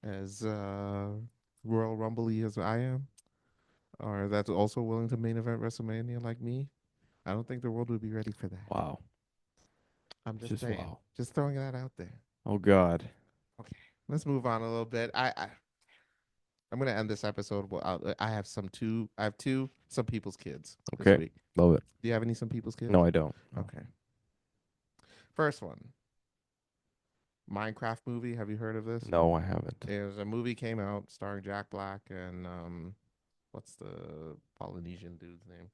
as Royal Rumble-y as I am, or that's also willing to main event WrestleMania like me, I don't think the world would be ready for that. Wow. I'm just saying. Wow. Just throwing that out there. Oh God. Okay, let's move on a little bit. I'm gonna end this episode. I have some people's kids this week. Love it. Do you have any some people's kids? No, I don't. Okay. First one. Minecraft movie. Have you heard of this? No, I haven't. There's a movie came out starring Jack Black and what's the Polynesian dude's name?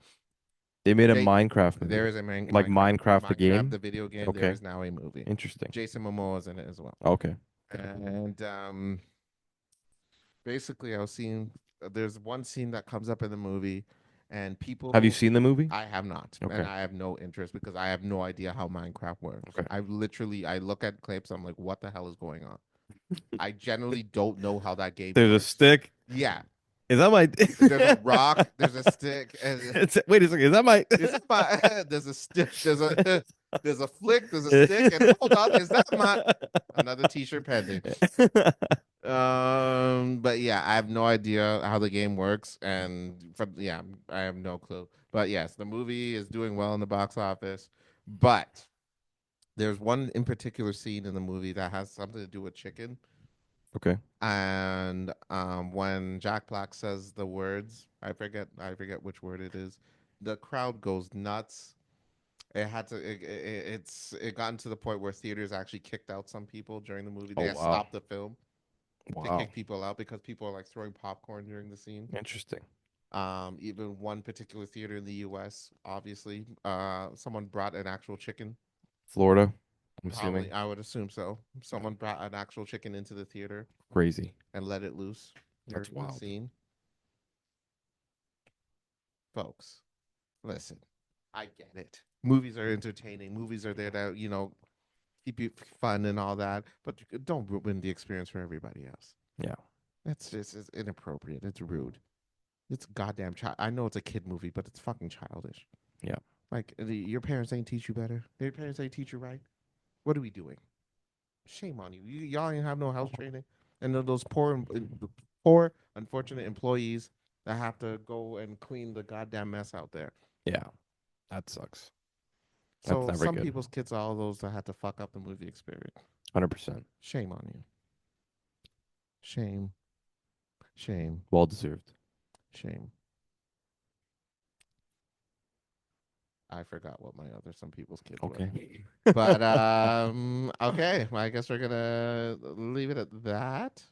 They made a Minecraft movie. There is a Minecraft the game. The video game. Okay. There is now a movie. Interesting. Jason Momoa is in it as well. Okay. And basically, I was seeing there's one scene that comes up in the movie, and people. Have you seen the movie? I have not, Okay. and I have no interest because I have no idea how Minecraft works. Okay. I look at clips, I'm like, what the hell is going on? I generally don't know how that game. There's works. a stick. Yeah. Is that my? There's a rock. There's a stick. Wait a second. Is that my? There's a stick. There's a flick. There's a stick. And hold on. Is that my? Another T-shirt pending. But yeah, I have no idea how the game works, and I have no clue. But yes, the movie is doing well in the box office. But there's one in particular scene in the movie that has something to do with chicken. Okay. And when Jack Black says the words, I forget which word it is, the crowd goes nuts. It gotten to the point where theaters actually kicked out some people during the movie. They stopped the film to kick people out because people are like throwing popcorn during the scene. Interesting. Even one particular theater in the U.S., obviously, someone brought an actual chicken. Florida. I'm assuming. I would assume so. Someone brought an actual chicken into the theater. Crazy. And let it loose. That's wild. The scene. Folks, listen. I get it. Movies are entertaining. Movies are there to, keep you fun and all that. But don't ruin the experience for everybody else. Yeah. It's inappropriate. It's rude. It's goddamn child. I know it's a kid movie, but it's fucking childish. Yeah. Like, your parents ain't teach you better. Your parents ain't teach you right. What are we doing? Shame on you. Y'all ain't have no house training. And then those poor, unfortunate employees that have to go and clean the goddamn mess out there. Yeah. That sucks. So That's never some good. people's kids are all those that had to fuck up the movie experience. 100%. Shame on you. Shame. Shame. Well deserved. Shame. I forgot what my other some people's kids were. But okay. Well, I guess we're gonna leave it at that.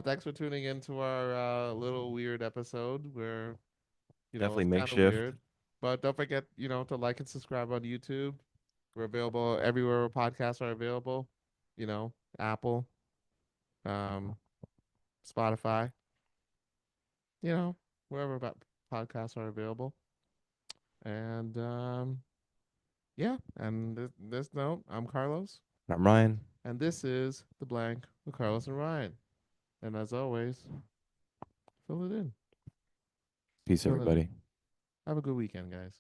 Thanks for tuning in to our little weird episode where Definitely it's makeshift. weird. But don't forget, to like and subscribe on YouTube. We're available everywhere where podcasts are available. Apple, Spotify. Wherever podcasts are available. And and this note, I'm Carlos. I'm Ryan. And this is The Blank with Carlos and Ryan. And as always, fill it in. Peace, everybody. Have a good weekend, guys.